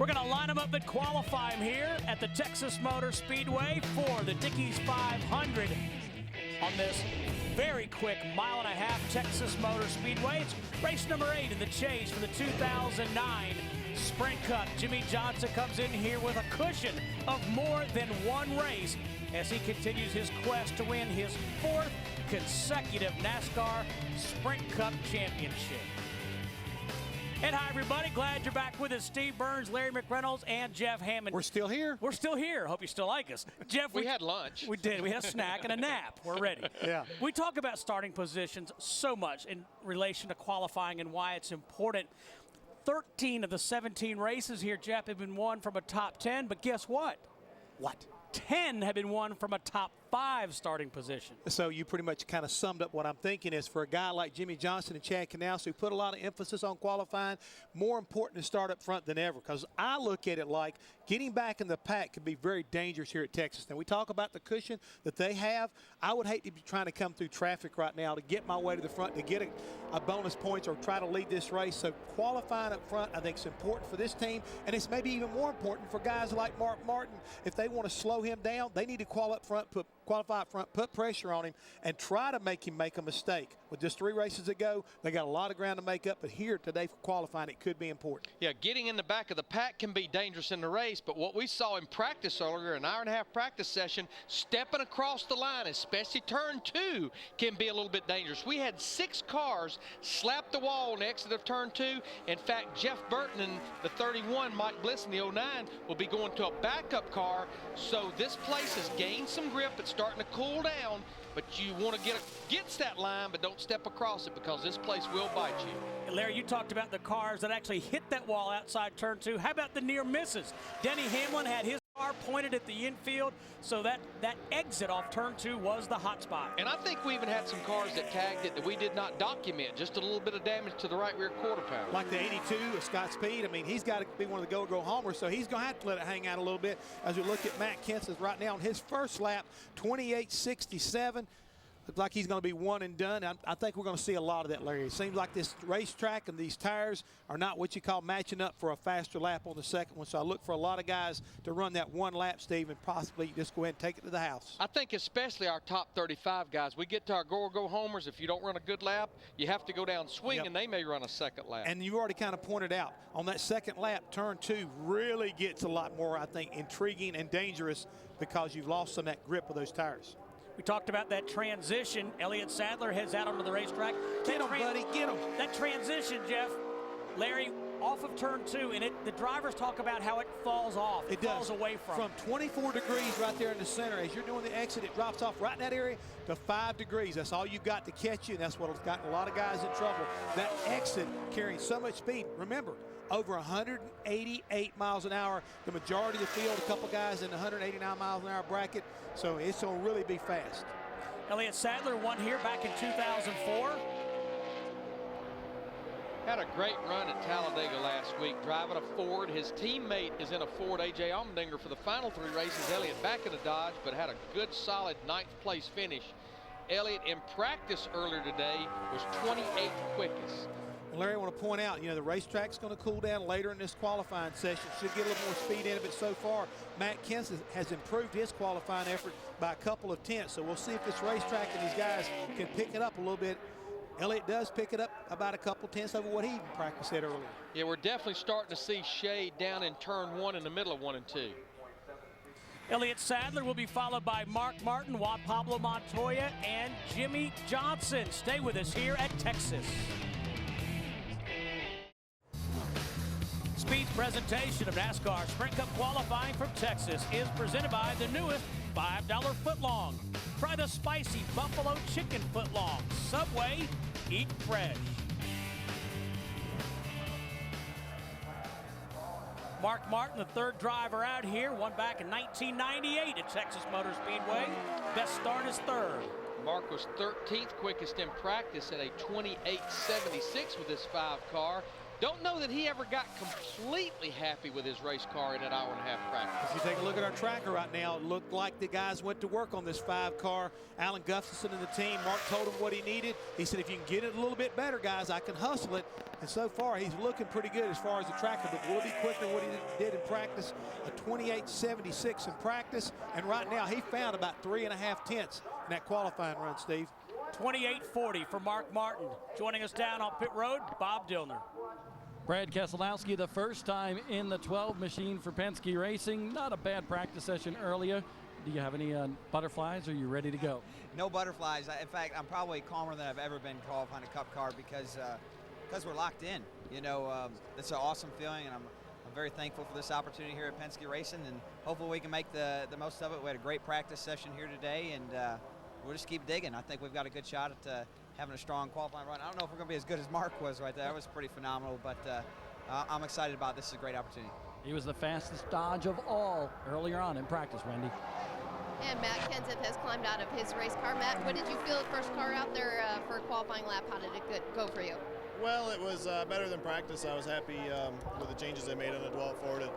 We're going to line them up and qualify them here at the Texas Motor Speedway for the Dickies 500 on this very quick mile-and-a-half Texas Motor Speedway. It's race number 8 in the chase for the 2009 Sprint Cup. Jimmie Johnson comes in here with a cushion of more than one race as he continues his quest to win his 4th consecutive NASCAR Sprint Cup championship. And hi, everybody. Glad you're back with us. Steve Burns, Larry McReynolds, and Jeff Hammond. We're still here. We're still here. Hope you still like us. Jeff, we had lunch. We did. We had a snack and a nap. We're ready. Yeah. We talk about starting positions so much in relation to qualifying and why it's important. 13 of the 17 races here, Jeff, have been won from a top 10, but guess what? What? 10 have been won from a top 5 starting position. So you pretty much kind of summed up what I'm thinking is for a guy like Jimmie Johnson and Chad Canals who put a lot of emphasis on qualifying, more important to start up front than ever, because I look at it like getting back in the pack could be very dangerous here at Texas. Now we talk about the cushion that they have. I would hate to be trying to come through traffic right now to get my way to the front to get a bonus points or try to lead this race. So qualifying up front I think is important for this team, and it's maybe even more important for guys like Mark Martin. If they want to slow him down, they need to qualify up front, put pressure on him, and try to make him make a mistake. With just 3 races to go, they got a lot of ground to make up, but here today for qualifying, it could be important. Yeah, getting in the back of the pack can be dangerous in the race, but what we saw in practice earlier, an hour-and-a-half practice session, stepping across the line, especially turn 2, can be a little bit dangerous. We had 6 cars slap the wall on the exit of turn 2. In fact, Jeff Burton and the 31, Mike Bliss in the 09, will be going to a backup car, so this place has gained some grip. It's starting to cool down, but you want to get against that line, but don't step across it because this place will bite you. And Larry, you talked about the cars that actually hit that wall outside turn 2. How about the near misses? Denny Hamlin had his car pointed at the infield, so that exit off turn 2 was the hot spot. And I think we even had some cars that tagged it that we did not document, just a little bit of damage to the right rear quarter pound. Like the 82 of Scott Speed. I mean, he's got to be one of the go homers, so he's going to have to let it hang out a little bit as we look at Matt Kenseth right now on his first lap, 28.67. Looks like he's going to be one and done. I think we're going to see a lot of that, Larry. It seems like this racetrack and these tires are not what you call matching up for a faster lap on the second one. So I look for a lot of guys to run that one lap, Steve, and possibly just go ahead and take it to the house. I think especially our top 35 guys. We get to our go homers. If you don't run a good lap, you have to go down swing, and they may run a second lap. And you already kind of pointed out, on that second lap, turn 2 really gets a lot more, I think, intriguing and dangerous because you've lost some of that grip of those tires. We talked about that transition. Elliott Sadler heads out onto the racetrack. Get him, buddy, get him. That transition, Jeff, Larry, off of turn 2, and the drivers talk about how it falls off. It falls away from 24 degrees right there in the center. As you're doing the exit, it drops off right in that area to 5 degrees. That's all you've got to catch you, and that's what's gotten a lot of guys in trouble. That exit carrying so much speed. Remember, over 188 miles an hour. The majority of the field, a couple guys in the 189 miles an hour bracket. So it's going to really be fast. Elliott Sadler won here back in 2004. Had a great run at Talladega last week, driving a Ford. His teammate is in a Ford, A.J. Allmendinger, for the final 3 races. Elliott back in a Dodge, but had a good, solid 9th place finish. Elliott in practice earlier today was 28th quickest. Larry, I want to point out, the racetrack's going to cool down later in this qualifying session. Should get a little more speed in it, but so far, Matt Kenseth has improved his qualifying effort by a couple of tenths. So we'll see if this racetrack and these guys can pick it up a little bit. Elliott does pick it up about a couple tenths over what he practiced at earlier. Yeah, we're definitely starting to see shade down in turn 1 in the middle of 1 and 2. Elliott Sadler will be followed by Mark Martin, Juan Pablo Montoya, and Jimmie Johnson. Stay with us here at Texas. Speed's presentation of NASCAR Sprint Cup qualifying from Texas is presented by the newest $5 footlong. Try the spicy buffalo chicken footlong. Subway, eat fresh. Mark Martin, the 3rd driver out here, won back in 1998 at Texas Motor Speedway. Best start is 3rd. Mark was 13th quickest in practice at a 28.76 with this 5 car. Don't know that he ever got completely happy with his race car in that hour-and-a-half practice. If you take a look at our tracker right now, it looked like the guys went to work on this 5-car. Alan Gustafson and the team, Mark told him what he needed. He said, if you can get it a little bit better, guys, I can hustle it. And so far, he's looking pretty good as far as the tracker, but will be quicker than what he did in practice. A 28.76 in practice, and right now he found about 3.5 tenths in that qualifying run, Steve. 28.40 for Mark Martin. Joining us down on pit road, Bob Dillner. Brad Keselowski, the first time in the 12 machine for Penske Racing. Not a bad practice session earlier. Do you have any butterflies? Are you ready to go? No butterflies. In fact, I'm probably calmer than I've ever been qualifying a Cup car because we're locked in. You know, it's an awesome feeling, and I'm very thankful for this opportunity here at Penske Racing, and hopefully we can make the most of it. We had a great practice session here today, and we'll just keep digging. I think we've got a good shot at having a strong qualifying run. I don't know if we're going to be as good as Mark was right there. That was pretty phenomenal, but I'm excited about this. This is a great opportunity. He was the fastest Dodge of all earlier on in practice, Wendy. And Matt Kenseth has climbed out of his race car. Matt, what did you feel first car out there for a qualifying lap? How did it go for you? Well, it was better than practice. I was happy with the changes they made on the 12 Ford. It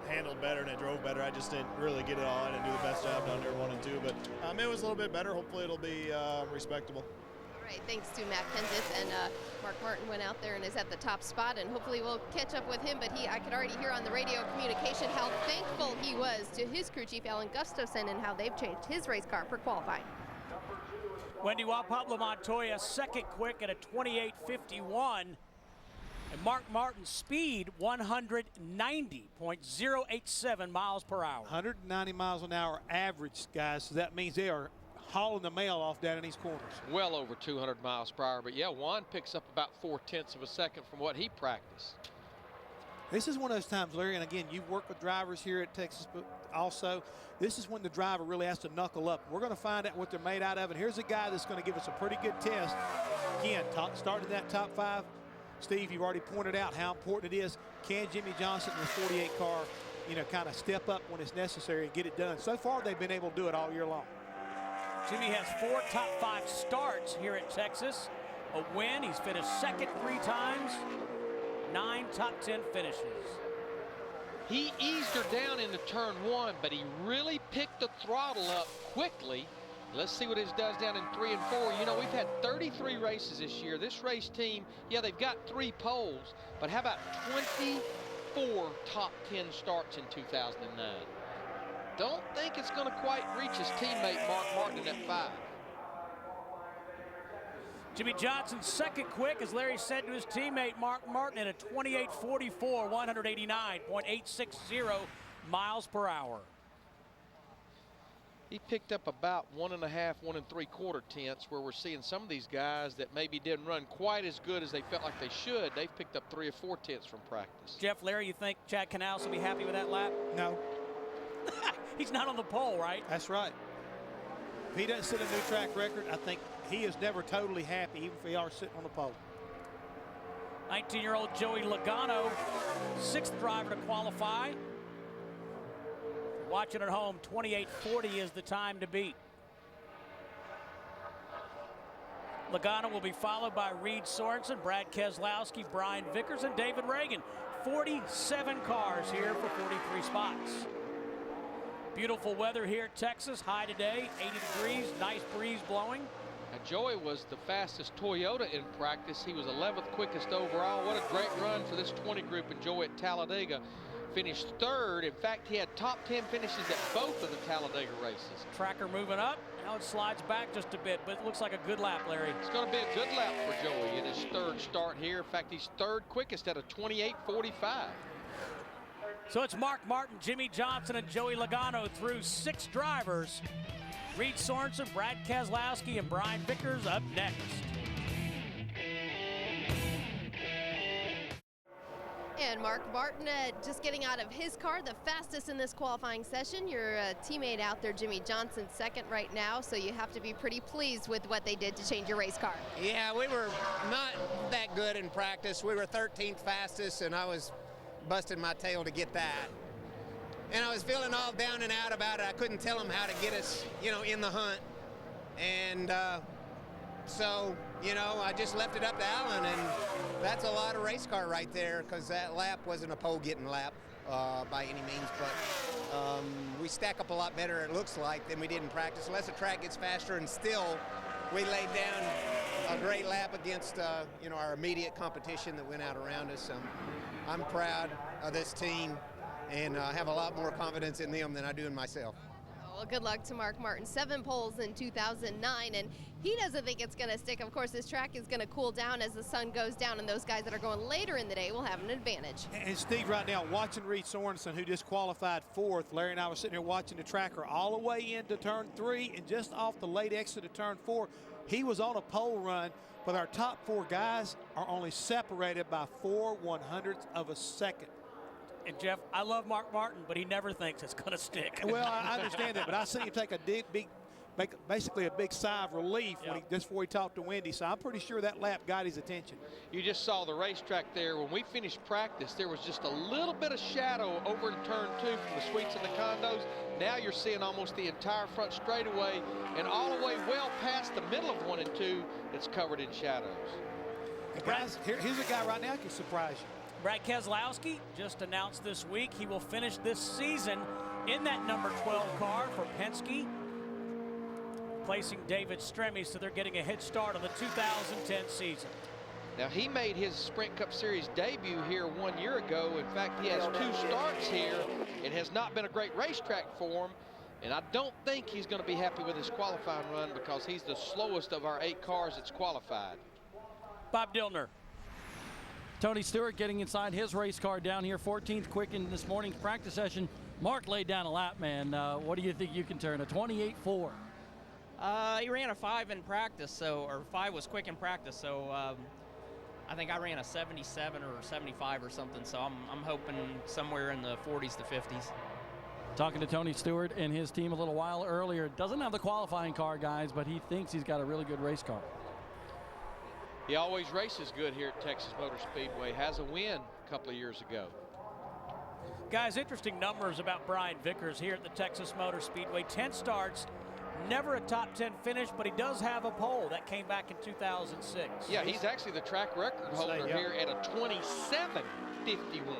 handled better and it drove better. I just didn't really get it all. I didn't do the best job down there 1 and 2, but it was a little bit better. Hopefully it'll be respectable. All right, thanks to Matt Kenseth, and Mark Martin went out there and is at the top spot, and hopefully we'll catch up with him, but I could already hear on the radio communication how thankful he was to his crew chief, Alan Gustafson, and how they've changed his race car for qualifying. Wendy, while Pablo Montoya second quick at a 28.51, and Mark Martin's speed 190.087 miles per hour. 190 miles an hour average, guys, so that means they are hauling the mail off down in these corners. Well over 200 miles per hour, but yeah, Juan picks up about 0.4 of a second from what he practiced. This is one of those times, Larry, and again, you've worked with drivers here at Texas, but also this is when the driver really has to knuckle up. We're going to find out what they're made out of, and here's a guy that's going to give us a pretty good test. Again, starting in that top 5, Steve, you've already pointed out how important it is. Can Jimmy Johnson in the 48 car, kind of step up when it's necessary and get it done? So far, they've been able to do it all year long. Jimmy has 4 top 5 starts here at Texas. A win, he's finished second 3 times, 9 top 10 finishes. He eased her down into turn 1, but he really picked the throttle up quickly. Let's see what it does down in 3 and 4. You know, we've had 33 races this year. This race team, yeah, they've got 3 poles, but how about 24 top 10 starts in 2009? Don't think it's going to quite reach his teammate Mark Martin at 5. Jimmy Johnson second quick, as Larry said to his teammate Mark Martin, at a 28.44, 189.860 miles per hour. He picked up about 1.5, 1 3/4 tenths, where we're seeing some of these guys that maybe didn't run quite as good as they felt like they should. They've picked up 3 or 4 tenths from practice. Jeff, Larry, you think Chad Canals will be happy with that lap? No. He's not on the pole, right? That's right. If he doesn't set a new track record, I think he is never totally happy, even if he are sitting on the pole. 19-year-old Joey Logano, 6th driver to qualify. Watching at home, 28.40 is the time to beat. Logano will be followed by Reed Sorensen, Brad Keselowski, Brian Vickers, and David Reagan. 47 cars here for 43 spots. Beautiful weather here in Texas. High today, 80 degrees, nice breeze blowing. And Joey was the fastest Toyota in practice. He was 11th quickest overall. What a great run for this 20 group, and Joey at Talladega finished 3rd. In fact, he had top 10 finishes at both of the Talladega races. Tracker moving up. Now it slides back just a bit, but it looks like a good lap, Larry. It's going to be a good lap for Joey in his 3rd start here. In fact, he's 3rd quickest at a 28.45. So it's Mark Martin, Jimmy Johnson, and Joey Logano through 6 drivers. Reed Sorensen, Brad Keselowski, and Brian Vickers up next. And Mark Martin just getting out of his car, the fastest in this qualifying session. Your teammate out there, Jimmy Johnson, 2nd right now, so you have to be pretty pleased with what they did to change your race car. Yeah, we were not that good in practice. We were 13th fastest, and I was busting my tail to get that. And I was feeling all down and out about it. I couldn't tell them how to get us, in the hunt. And so you know, I just left it up to Alan, and that's a lot of race car right there, because that lap wasn't a pole-getting lap by any means, but we stack up a lot better, it looks like, than we did in practice, unless the track gets faster, and still we laid down a great lap against, you know, our immediate competition that went out around us. I'm proud of this team, and have a lot more confidence in them than I do in myself. Well, good luck to Mark Martin. 7 poles in 2009, and he doesn't think it's going to stick. Of course, this track is going to cool down as the sun goes down, and those guys that are going later in the day will have an advantage. And Steve, right now, watching Reed Sorensen, who just qualified 4th, Larry and I were sitting here watching the tracker all the way into turn 3 and just off the late exit of turn 4. He was on a pole run, but our top 4 guys are only separated by 4/100ths of a second. And Jeff, I love Mark Martin, but he never thinks it's going to stick. Well, I understand that, but I see him take a basically a big sigh of relief just before he talked to Wendy. So I'm pretty sure that lap got his attention. You just saw the racetrack there. When we finished practice, there was just a little bit of shadow over in turn 2 from the suites and the condos. Now you're seeing almost the entire front straightaway, and all the way well past the middle of 1 and 2, it's covered in shadows. And guys, here's a guy right now that can surprise you. Brad Keselowski just announced this week he will finish this season in that number 12 car for Penske, placing David Stremme, so they're getting a head start on the 2010 season. Now, he made his Sprint Cup Series debut here 1 year ago. In fact, he has 2 starts here. It has not been a great racetrack for him, and I don't think he's going to be happy with his qualifying run because he's the slowest of our 8 cars that's qualified. Bob Dillner. Tony Stewart getting inside his race car down here, 14th quick in this morning's practice session. Mark laid down a lap, man. What do you think you can turn? A 28.4. He ran a 5 in practice, or 5 was quick in practice, so I think I ran a 77 or 75 or something, so I'm hoping somewhere in the 40s to 50s. Talking to Tony Stewart and his team a little while earlier. Doesn't have the qualifying car, guys, but he thinks he's got a really good race car. He always races good here at Texas Motor Speedway. Has a win a couple of years ago. Guys, interesting numbers about Brian Vickers here at the Texas Motor Speedway. 10 starts, never a top 10 finish, but he does have a pole. That came back in 2006. Yeah, he's actually the track record holder here at a 27.51.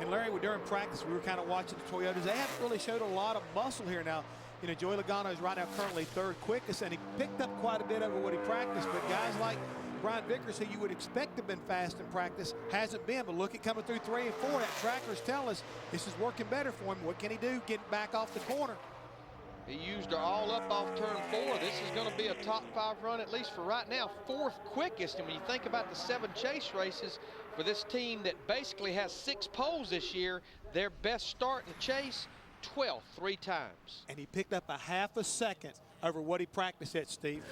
And Larry, during practice, we were kind of watching the Toyotas. They haven't really showed a lot of muscle here now. You know, Joey Logano is right now currently 3rd quickest, and he picked up quite a bit over what he practiced. But guys like Brian Vickers, who you would expect to have been fast in practice, hasn't been. But look at coming through 3 and 4. That trackers tell us this is working better for him. What can he do? Get back off the corner. He used her all up off turn 4. This is going to be a top 5 run, at least for right now. 4th quickest. And when you think about the 7 chase races for this team that basically has 6 poles this year, their best start in the chase, 12th 3 times. And he picked up a half a second over what he practiced at, Steve.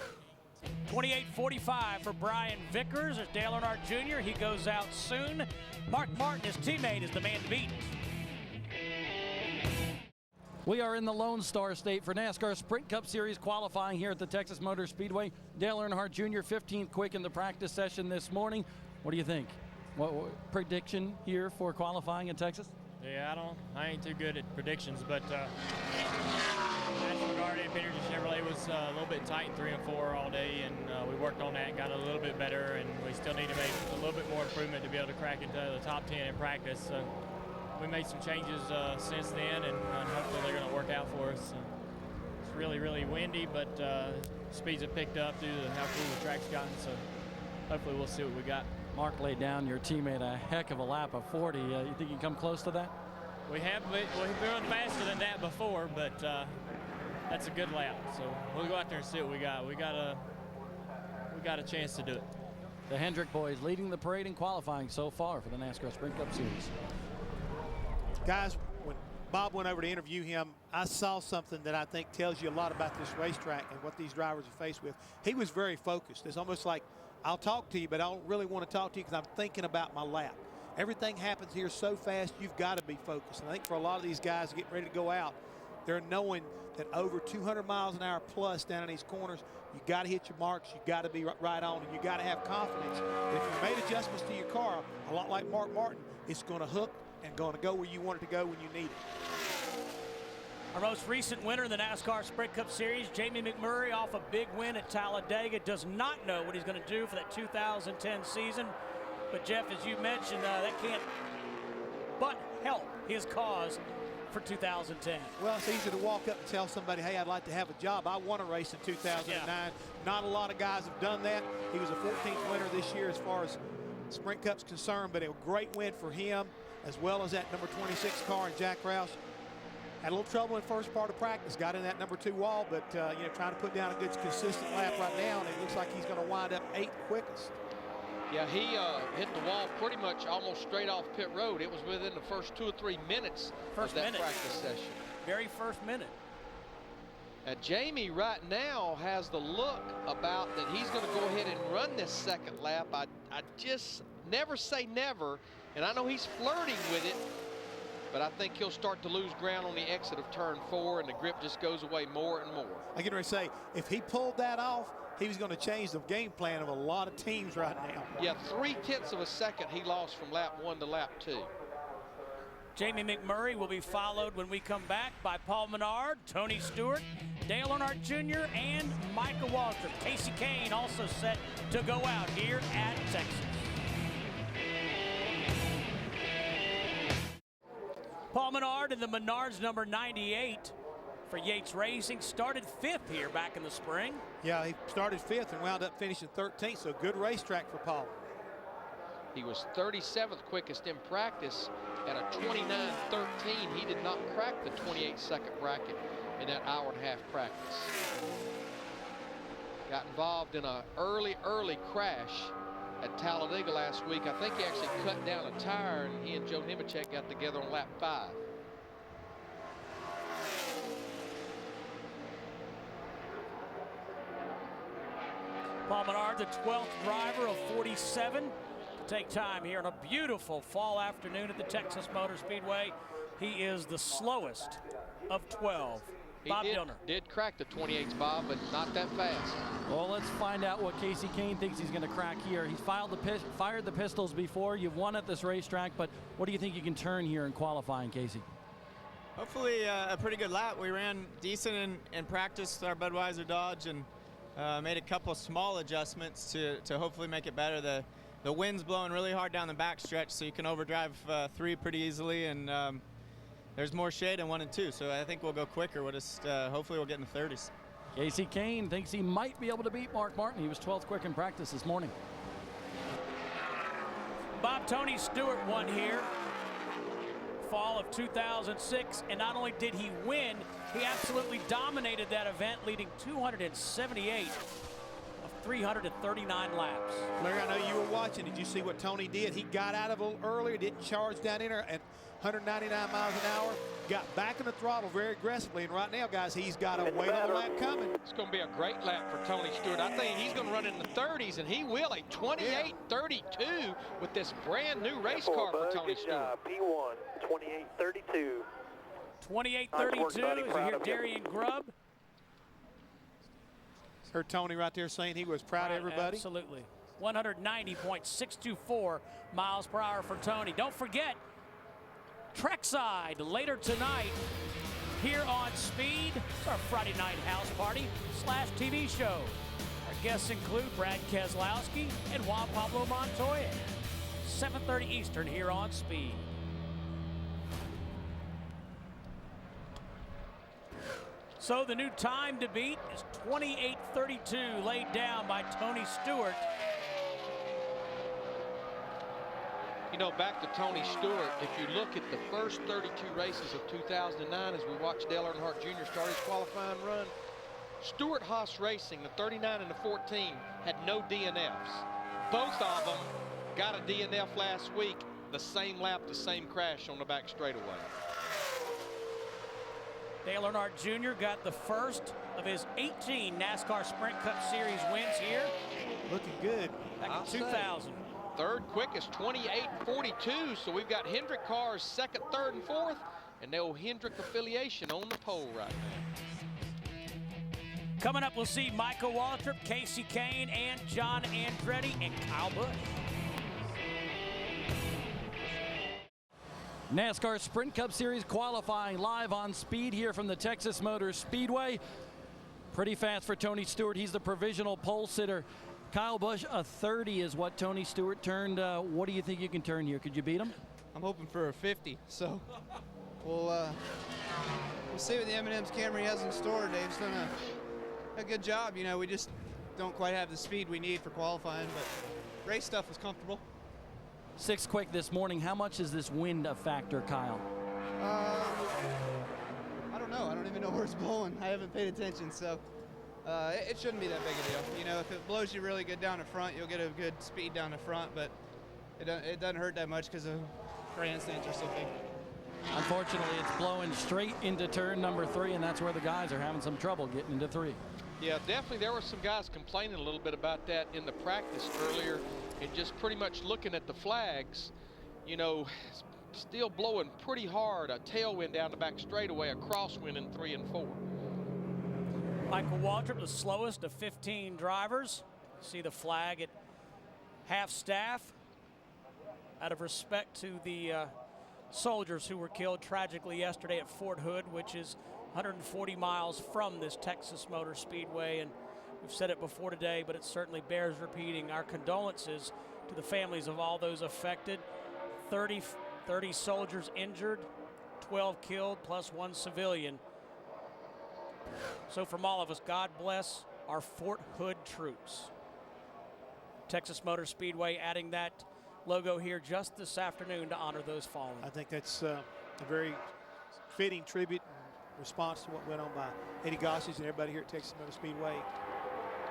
28.45 for Brian Vickers. There's Dale Earnhardt Jr. He goes out soon. Mark Martin, his teammate, is the man to beat. We are in the Lone Star State for NASCAR Sprint Cup Series qualifying here at the Texas Motor Speedway. Dale Earnhardt Jr., 15th quick in the practice session this morning. What do you think? What prediction here for qualifying in Texas? Yeah, I ain't too good at predictions, but National Guardian Peterson Chevrolet was a little bit tight in 3 and 4 all day, and we worked on that and got a little bit better, and we still need to make a little bit more improvement to be able to crack into the top 10 in practice. So we made some changes since then, and hopefully they're going to work out for us. It's really, really windy, but speeds have picked up due to how cool the track's gotten, so hopefully we'll see what we got. Mark laid down your teammate a heck of a lap of 40. You think you can come close to that? We've run faster than that before, but that's a good lap. So we'll go out there and see what we got. We got a chance to do it. The Hendrick boys leading the parade in qualifying so far for the NASCAR Sprint Cup Series. Guys, when Bob went over to interview him, I saw something that I think tells you a lot about this racetrack and what these drivers are faced with. He was very focused. It's almost like, I'll talk to you, but I don't really want to talk to you because I'm thinking about my lap. Everything happens here so fast, you've got to be focused. And I think for a lot of these guys getting ready to go out, they're knowing that over 200 miles an hour plus down in these corners, you got to hit your marks, you got to be right on, and you got to have confidence that if you made adjustments to your car, a lot like Mark Martin, it's going to hook and going to go where you want it to go when you need it. Our most recent winner in the NASCAR Sprint Cup Series, Jamie McMurray, off a big win at Talladega, does not know what he's going to do for that 2010 season. But Jeff, as you mentioned, that can't but help his cause for 2010. Well, it's easy to walk up and tell somebody, hey, I'd like to have a job. I won a race in 2009. Yeah. Not a lot of guys have done that. He was a 14th winner this year as far as Sprint Cup's concerned, but a great win for him, as well as that number 26 car and Jack Roush. Had a little trouble in first part of practice, got in that number 2 wall, but you know, trying to put down a good consistent lap right now, and it looks like he's going to wind up 8th quickest. Yeah, he hit the wall pretty much almost straight off pit road. It was within the first 2 or 3 minutes of that practice session. Very first minute. And Jamie right now has the look about that he's going to go ahead and run this second lap. I just never say never, and I know he's flirting with it, but I think he'll start to lose ground on the exit of turn 4, and the grip just goes away more and more. I get ready to say, if he pulled that off, he was going to change the game plan of a lot of teams right now. Yeah, 0.3 of a second he lost from lap 1 to lap 2. Jamie McMurray will be followed when we come back by Paul Menard, Tony Stewart, Dale Earnhardt Jr., and Micah Waltrip. Casey Kane also set to go out here at Texas. Paul Menard in the Menards number 98 for Yates Racing. Started 5th here back in the spring. Yeah, he started 5th and wound up finishing 13th, so good racetrack for Paul. He was 37th quickest in practice at a 29.13. He did not crack the 28-second bracket in that hour-and-a-half practice. Got involved in an early crash at Talladega last week. I think he actually cut down a tire, and he and Joe Nemechek got together on lap 5. Paul Menard, the 12th driver of 47, to take time here on a beautiful fall afternoon at the Texas Motor Speedway. He is the slowest of 12. Bob Dillner did crack the 28s, Bob, but not that fast. Well, let's find out what Casey Kane thinks he's going to crack here. He's fired the pistols before. You've won at this racetrack, but what do you think you can turn here in qualifying, Casey? Hopefully a pretty good lap. We ran decent in practice with our Budweiser Dodge and made a couple small adjustments to hopefully make it better. The wind's blowing really hard down the back stretch, so you can overdrive 3 pretty easily, and there's more shade in 1 and 2, so I think we'll go quicker. We'll just hopefully we'll get in the 30s. Casey Kane thinks he might be able to beat Mark Martin. He was 12th quick in practice this morning. Bob, Tony Stewart won here fall of 2006, and not only did he win, he absolutely dominated that event, leading 278 of 339 laps. Larry, I know you were watching. Did you see what Tony did? He got out of a little earlier, didn't charge down in there at 199 miles an hour, got back in the throttle very aggressively, and right now, guys, he's got a wait on the lap coming. It's going to be a great lap for Tony Stewart. I think he's going to run in the 30s, and he will, a 28.32 with this brand new race car for Tony Stewart. P1, 28.32. 28.32 as you hear Darian Grubb. Heard Tony right there saying he was proud of everybody. Absolutely. 190.624 miles per hour for Tony. Don't forget, Trackside later tonight here on Speed. It's our Friday night house party / TV show. Our guests include Brad Keselowski and Juan Pablo Montoya. 7:30 Eastern here on Speed. So the new time to beat is 28.32, laid down by Tony Stewart. You know, back to Tony Stewart, if you look at the first 32 races of 2009 as we watched Dale Earnhardt Jr. start his qualifying run, Stewart Haas Racing, the 39 and the 14, had no DNFs. Both of them got a DNF last week, the same lap, the same crash on the back straightaway. Dale Earnhardt Jr. got the first of his 18 NASCAR Sprint Cup Series wins here. Looking good. Back in 2000. Third quickest, 28.42. So we've got Hendrick cars second, third, and fourth, and no Hendrick affiliation on the pole right now. Coming up, we'll see Michael Waltrip, Casey Kane, and John Andretti, and Kyle Busch. NASCAR Sprint Cup Series qualifying live on Speed here from the Texas Motor Speedway. Pretty fast for Tony Stewart. He's the provisional pole sitter. Kyle Busch, a 30 is what Tony Stewart turned. What do you think you can turn here? Could you beat him? I'm hoping for a 50, so we'll see what the M&M's Camry has in store. Dave's done a good job. You know, we just don't quite have the speed we need for qualifying, but race stuff was comfortable. 6th quick this morning. How much is this wind a factor, Kyle? I don't know. I don't even know where it's blowing. I haven't paid attention, so it shouldn't be that big a deal. You know, if it blows you really good down the front, you'll get a good speed down the front, but it doesn't hurt that much because the grandstands are so big. Unfortunately, it's blowing straight into turn number 3, and that's where the guys are having some trouble getting into 3. Yeah, definitely there were some guys complaining a little bit about that in the practice earlier, and just pretty much looking at the flags, you know, still blowing pretty hard, a tailwind down the back straightaway, a crosswind in 3 and 4. Michael Waltrip, the slowest of 15 drivers. See the flag at half staff out of respect to the soldiers who were killed tragically yesterday at Fort Hood, which is 140 miles from this Texas Motor Speedway. And we've said it before today, but it certainly bears repeating. Our condolences to the families of all those affected. 30 soldiers injured, 12 killed, plus 1 civilian. So from all of us, God bless our Fort Hood troops. Texas Motor Speedway adding that logo here just this afternoon to honor those fallen. I think that's a very fitting tribute and response to what went on by Eddie Gossage and everybody here at Texas Motor Speedway.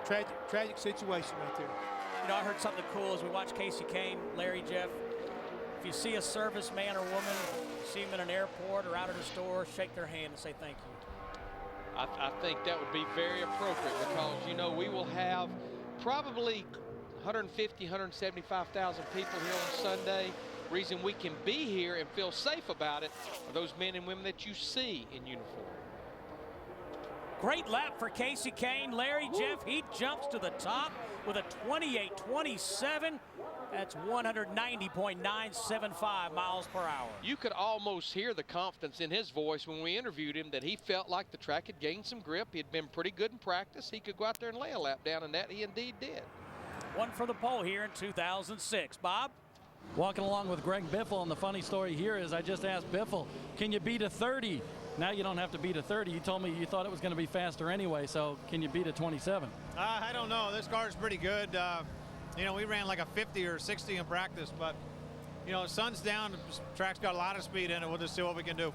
Tragic situation right there. You know, I heard something cool as we watched Casey Kane, Larry, Jeff. If you see a serviceman or woman, see them in an airport or out at a store, shake their hand and say thank you. I think that would be very appropriate because, you know, we will have probably 150, 175,000 people here on Sunday. Reason we can be here and feel safe about it are those men and women that you see in uniform. Great lap for Casey Kane. Larry, Jeff, he jumps to the top with a 28.27. That's 190.975 miles per hour. You could almost hear the confidence in his voice when we interviewed him that he felt like the track had gained some grip. He had been pretty good in practice. He could go out there and lay a lap down, and that he indeed did. One for the pole here in 2006. Bob? Walking along with Greg Biffle, and the funny story here is I just asked Biffle, can you beat a 30? Now you don't have to beat a 30. You told me you thought it was going to be faster anyway, so can you beat a 27? I don't know. This car is pretty good. You know, we ran like a 50 or 60 in practice, but, you know, sun's down. The track's got a lot of speed in it. We'll just see what we can do.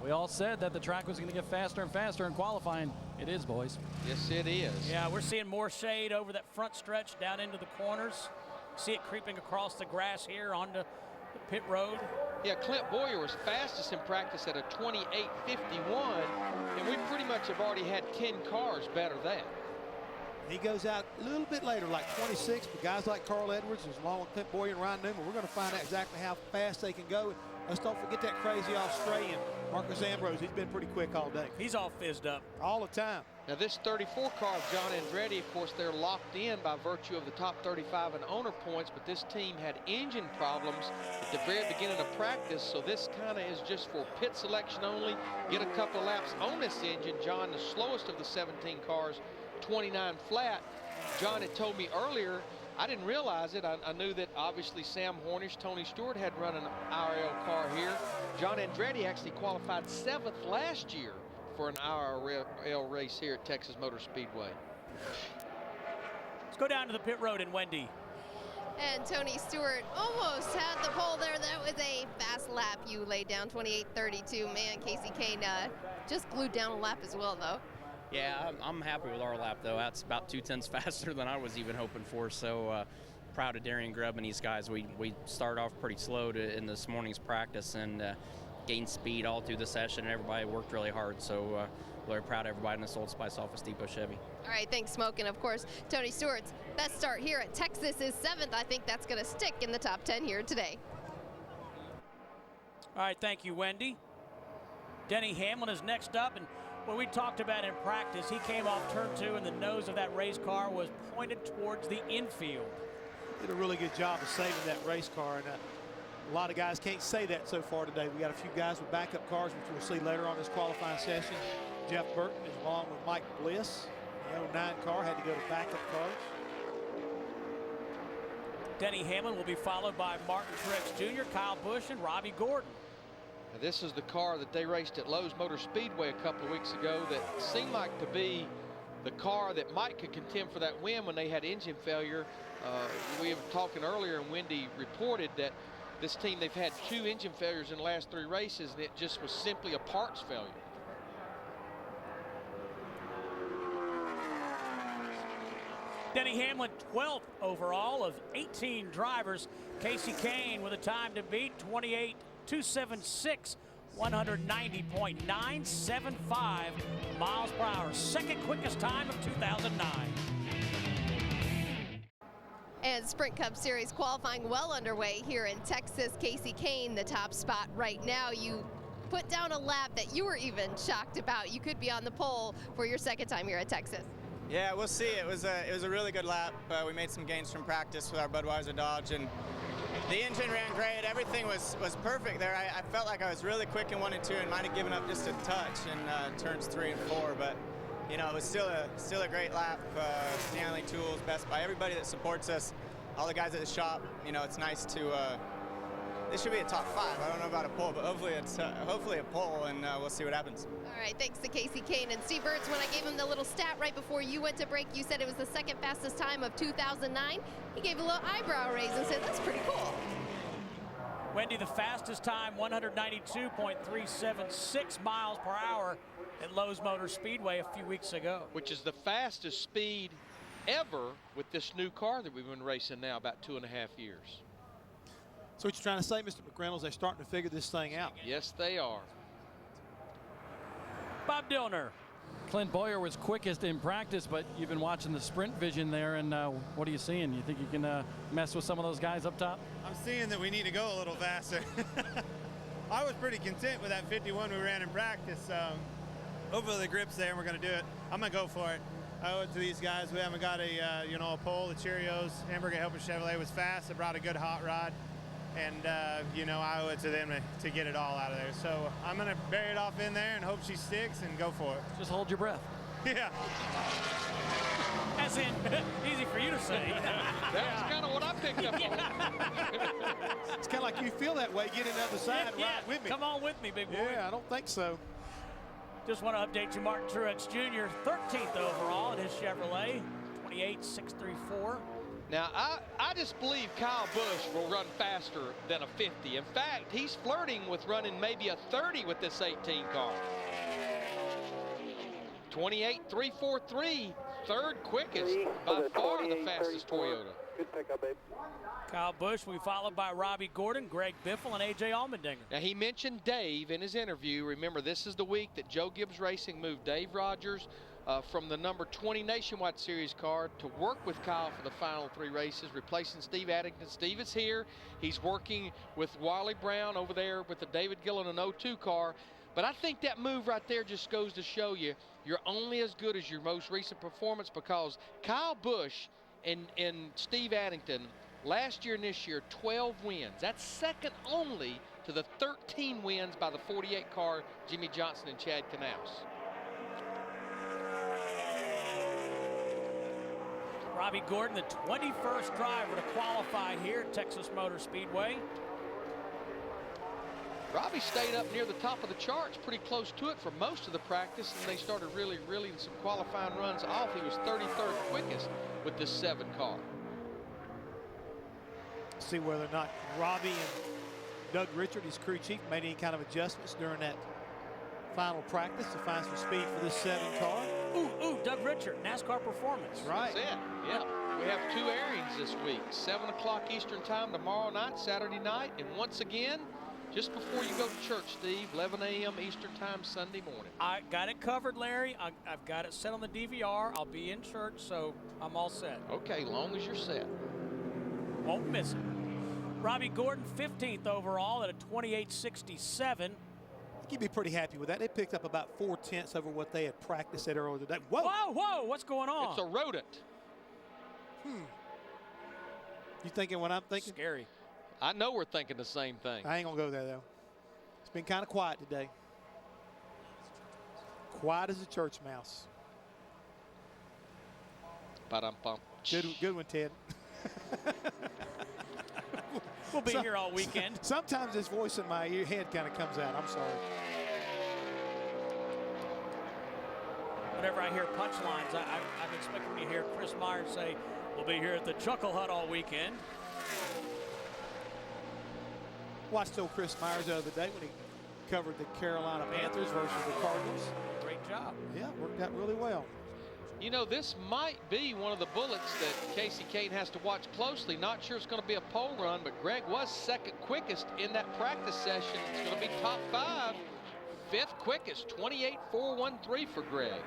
We all said that the track was going to get faster and faster in qualifying. It is, boys. Yes, it is. Yeah, we're seeing more shade over that front stretch down into the corners. See it creeping across the grass here onto the pit road. Yeah, Clint Boyer was fastest in practice at a 28.51, and we pretty much have already had 10 cars better than. He goes out a little bit later, like 26, but guys like Carl Edwards, along with Clint Boyer and Ryan Newman, we're going to find out exactly how fast they can go. Let's don't forget that crazy Australian, Marcus Ambrose. He's been pretty quick all day. He's all fizzed up. All the time. Now this 34 car of John Andretti, of course, they're locked in by virtue of the top 35 and owner points, but this team had engine problems at the very beginning of practice, so this kind of is just for pit selection only. Get a couple of laps on this engine. John, the slowest of the 17 cars, 29 flat. John had told me earlier, I didn't realize it. I knew that obviously Sam Hornish, Tony Stewart had run an IRL car here. John Andretti actually qualified 7th last year for an IRL race here at Texas Motor Speedway. Let's go down to the pit road in Wendy. And Tony Stewart almost had the pole there. That was a fast lap you laid down, 28.32. Man, Casey Kane just glued down a lap as well, though. Yeah, I'm happy with our lap, though. That's about 2/10 faster than I was even hoping for. So proud of Darian Grubb and these guys. We started off pretty slow in this morning's practice and gained speed all through the session. Everybody worked really hard. So very proud of everybody in this Old Spice Office Depot Chevy. All right, thanks, Smoke. And of course, Tony Stewart's best start here at Texas is 7th. I think that's going to stick in the top 10 here today. All right, thank you, Wendy. Denny Hamlin is next up, and what we talked about in practice, he came off turn 2 and the nose of that race car was pointed towards the infield. Did a really good job of saving that race car, and A lot of guys can't say that so far today. We got a few guys with backup cars, which we'll see later on this qualifying session. Jeff Burton is along with Mike Bliss. The 09 car had to go to backup cars. Denny Hamlin will be followed by Martin Truex Jr., Kyle Busch, and Robbie Gordon. Now, this is the car that they raced at Lowe's Motor Speedway a couple of weeks ago that seemed like to be the car that might could contend for that win when they had engine failure. We were talking earlier, and Wendy reported that this team, they've had 2 engine failures in the last 3 races, and it just was simply a parts failure. Denny Hamlin 12th overall of 18 drivers. Casey Kane with a time to beat, 28.276, 190.975 miles per hour. Second quickest time of 2009. And Sprint Cup Series qualifying well underway here in Texas. Casey Kane, the top spot right now. You put down a lap that you were even shocked about. You could be on the pole for your second time here at Texas. Yeah, we'll see. It was a really good lap. We made some gains from practice with our Budweiser Dodge, and the engine ran great. Everything was perfect there. I felt like I was really quick in 1 and 2 and might have given up just a touch in turns 3 and 4, but you know, it was still a great lap. Stanley Tools, Best Buy, everybody that supports us, all the guys at the shop. You know, it's nice to. This should be a top 5. I don't know about a pole, but hopefully it's hopefully a pole, and we'll see what happens. All right, thanks to Casey Kane. And Steve Burns, when I gave him the little stat right before you went to break, you said it was the second fastest time of 2009. He gave a little eyebrow raise and said, that's pretty cool. Wendy, the fastest time, 192.376 miles per hour at Lowe's Motor Speedway a few weeks ago. Which is the fastest speed ever with this new car that we've been racing now about 2.5 years. So what you're trying to say, Mr. McReynolds, they're starting to figure this thing out. Yes, they are. Bob Dillner. Clint Boyer was quickest in practice, but you've been watching the sprint vision there, and what are you seeing? You think you can mess with some of those guys up top? I'm seeing that we need to go a little faster. I was pretty content with that 51 we ran in practice. Hopefully the grip's there and we're going to do it. I'm going to go for it. I owe it to these guys. We haven't got a pole. The Cheerios, Hamburger Helper Chevrolet was fast. It brought a good hot rod. And, I owe it to them to get it all out of there. So I'm going to bury it off in there and hope she sticks and go for it. Just hold your breath. Yeah. As in, easy for you to say. That's kind of what I picked up on. It's kind of like you feel that way, get in the other side and ride with me. Come on with me, big boy. Yeah, I don't think so. Just want to update you, Martin Truex Jr., 13th overall in his Chevrolet, 28.634. Now, I just believe Kyle Busch will run faster than a 50. In fact, he's flirting with running maybe a 30 with this 18 car. 28.343, third quickest, by far the fastest Toyota. Good pickup, babe. Kyle Busch will be followed by Robbie Gordon, Greg Biffle, and A.J. Allmendinger. Now, he mentioned Dave in his interview. Remember, this is the week that Joe Gibbs Racing moved Dave Rogers from the number 20 Nationwide Series car to work with Kyle for the final 3 races, replacing Steve Addington. Steve is here. He's working with Wally Brown over there with the David Gillen and 02 car. But I think that move right there just goes to show you you're only as good as your most recent performance, because Kyle Busch and Steve Addington last year and this year, 12 wins. That's second only to the 13 wins by the 48 car, Jimmy Johnson and Chad Knaus. Robbie Gordon, the 21st driver to qualify here at Texas Motor Speedway. Robbie stayed up near the top of the charts, pretty close to it for most of the practice, and they started really reeling some qualifying runs off. He was 33rd quickest with this 7 car. See whether or not Robbie and Doug Richard, his crew chief, made any kind of adjustments during that final practice to find some speed for this 7 car. Ooh, Doug Richard, NASCAR Performance. Right. That's it, yeah. We have 2 airings this week, 7 o'clock Eastern time tomorrow night, Saturday night, and once again, just before you go to church, Steve, 11 a.m. Eastern time Sunday morning. I got it covered, Larry. I've got it set on the DVR. I'll be in church, so I'm all set. Okay, long as you're set. Won't miss it. Robbie Gordon, 15th overall at a 28.67. I think you'd be pretty happy with that. They picked up about 4/10 over what they had practiced at earlier today. Whoa! Whoa, what's going on? It's a rodent. You thinking what I'm thinking? Scary. I know we're thinking the same thing. I ain't going to go there, though. It's been kind of quiet today. Quiet as a church mouse. Ba-dum-bum. Good one, Ted. We'll be here all weekend. Sometimes this voice in my head kind of comes out. I'm sorry. Whenever I hear punchlines, I'm expecting to hear Chris Myers say, we'll be here at the Chuckle Hut all weekend. Watched old Chris Myers the other day when he covered the Carolina Panthers versus the Cardinals. Great job. Yeah, worked out really well. You know, this might be one of the bullets that Casey Kane has to watch closely. Not sure it's going to be a pole run, but Greg was second quickest in that practice session. It's going to be top 5. 5th quickest, 28.413 for Greg.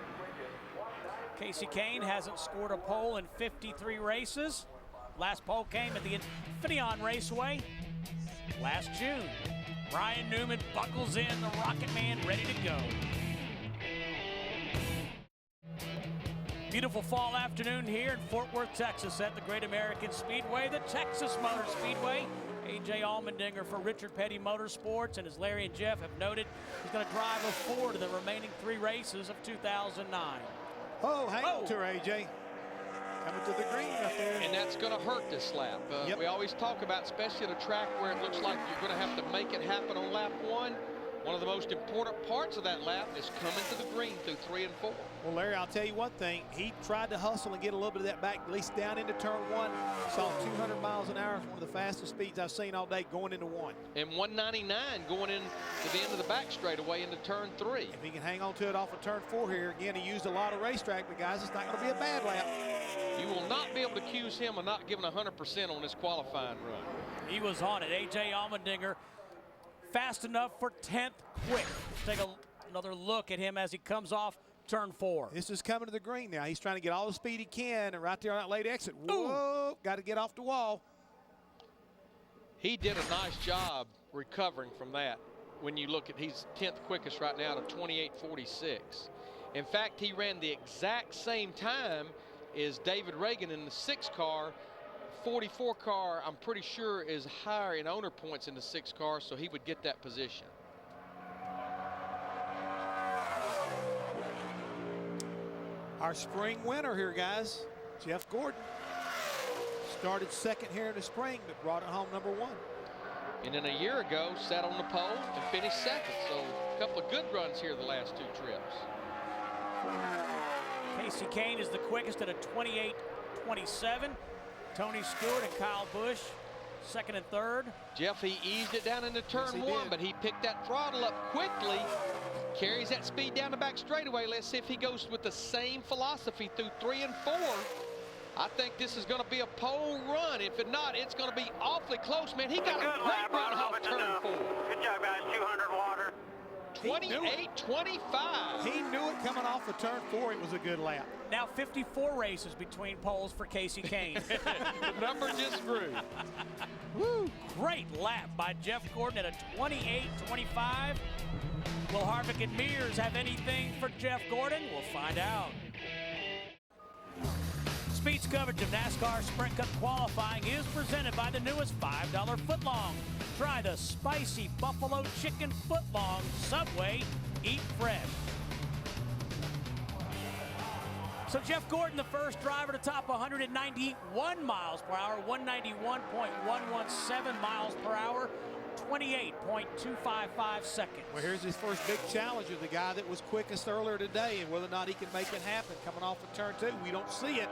Casey Kane hasn't scored a pole in 53 races. Last pole came at the Infineon Raceway last June. Brian Newman buckles in, the Rocket Man ready to go. Beautiful fall afternoon here in Fort Worth, Texas at the Great American Speedway, the Texas Motor Speedway. A.J. Allmendinger for Richard Petty Motorsports, and as Larry and Jeff have noted, he's going to drive a Ford in the remaining 3 races of 2009. Oh, hang on to her, A.J. Coming to the green right there. And that's going to hurt this lap. Yep. We always talk about, especially at a track where it looks like you're going to have to make it happen on lap 1. One of the most important parts of that lap is coming to the green through 3 and 4. Well, Larry, I'll tell you one thing. He tried to hustle and get a little bit of that back, at least down into turn 1. Saw 200 miles an hour. It's one of the fastest speeds I've seen all day going into 1. And 199 going in to the end of the back straightaway into turn 3. If he can hang on to it off of turn 4 here, again, he used a lot of racetrack, but guys, it's not going to be a bad lap. You will not be able to accuse him of not giving 100% on this qualifying run. He was on it. A.J. Allmendinger fast enough for 10th quick. Let's take another look at him as he comes off turn 4. This is coming to the green now. He's trying to get all the speed he can, and right there on that late exit, whoa, got to get off the wall. He did a nice job recovering from that. When you look at, he's 10th quickest right now to 28.46. In fact, he ran the exact same time as David Reagan in the 6 car. 44 car, I'm pretty sure, is higher in owner points in the 6 car, so he would get that position. Our spring winner here, guys, Jeff Gordon. Started second here in the spring, but brought it home #1. And then a year ago, sat on the pole and finished second. So a couple of good runs here the last 2 trips. Casey Kane is the quickest at a 28.27. Tony Stewart and Kyle Busch, second and third. Jeff, he eased it down into turn 1, but he picked that throttle up quickly, carries that speed down the back straightaway. Let's see if he goes with the same philosophy through 3 and 4. I think this is going to be a pole run. If it not, it's going to be awfully close, man. He got a great run off turn 4. Good job, guys. 200 water. 28.25. He knew it coming off of turn 4. It was a good lap. Now 54 races between poles for Casey Kane. The number just grew. Woo! Great lap by Jeff Gordon at a 28.25. Will Harvick and Mears have anything for Jeff Gordon? We'll find out. Speed's coverage of NASCAR Sprint Cup qualifying is presented by the newest $5 footlong. Try the spicy buffalo chicken footlong. Subway, eat fresh. So Jeff Gordon, the first driver to top 191 miles per hour, 191.117 miles per hour, 28.255 seconds. Well, here's his first big challenge of the guy that was quickest earlier today, and whether or not he can make it happen coming off of turn 2, we don't see it.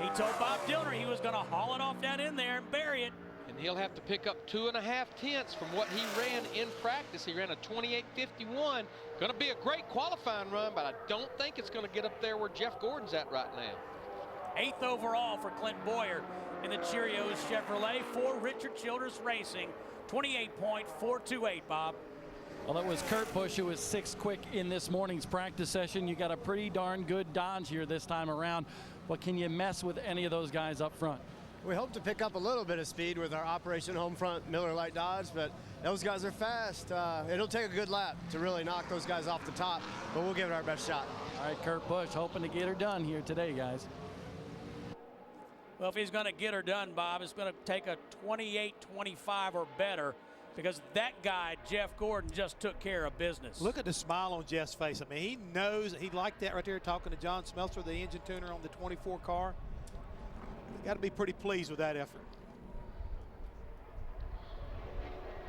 He told Bob Dillner he was going to haul it off down in there and bury it. And he'll have to pick up 2.5 tenths from what he ran in practice. He ran a 28.51. Going to be a great qualifying run, but I don't think it's going to get up there where Jeff Gordon's at right now. 8th overall for Clint Boyer in the Cheerios Chevrolet for Richard Childress Racing. 28.428, Bob. Well, it was Kurt Busch who was 6th quick in this morning's practice session. You got a pretty darn good Dodge here this time around. But can you mess with any of those guys up front? We hope to pick up a little bit of speed with our Operation Homefront Miller Lite Dodge, but those guys are fast. It'll take a good lap to really knock those guys off the top, but we'll give it our best shot. All right, Kurt Busch hoping to get her done here today, guys. Well, if he's going to get her done, Bob, it's going to take a 28-25 or better, because that guy, Jeff Gordon, just took care of business. Look at the smile on Jeff's face. I mean, he knows, he liked that right there, talking to John Smeltzer, the engine tuner on the 24 car. Got to be pretty pleased with that effort.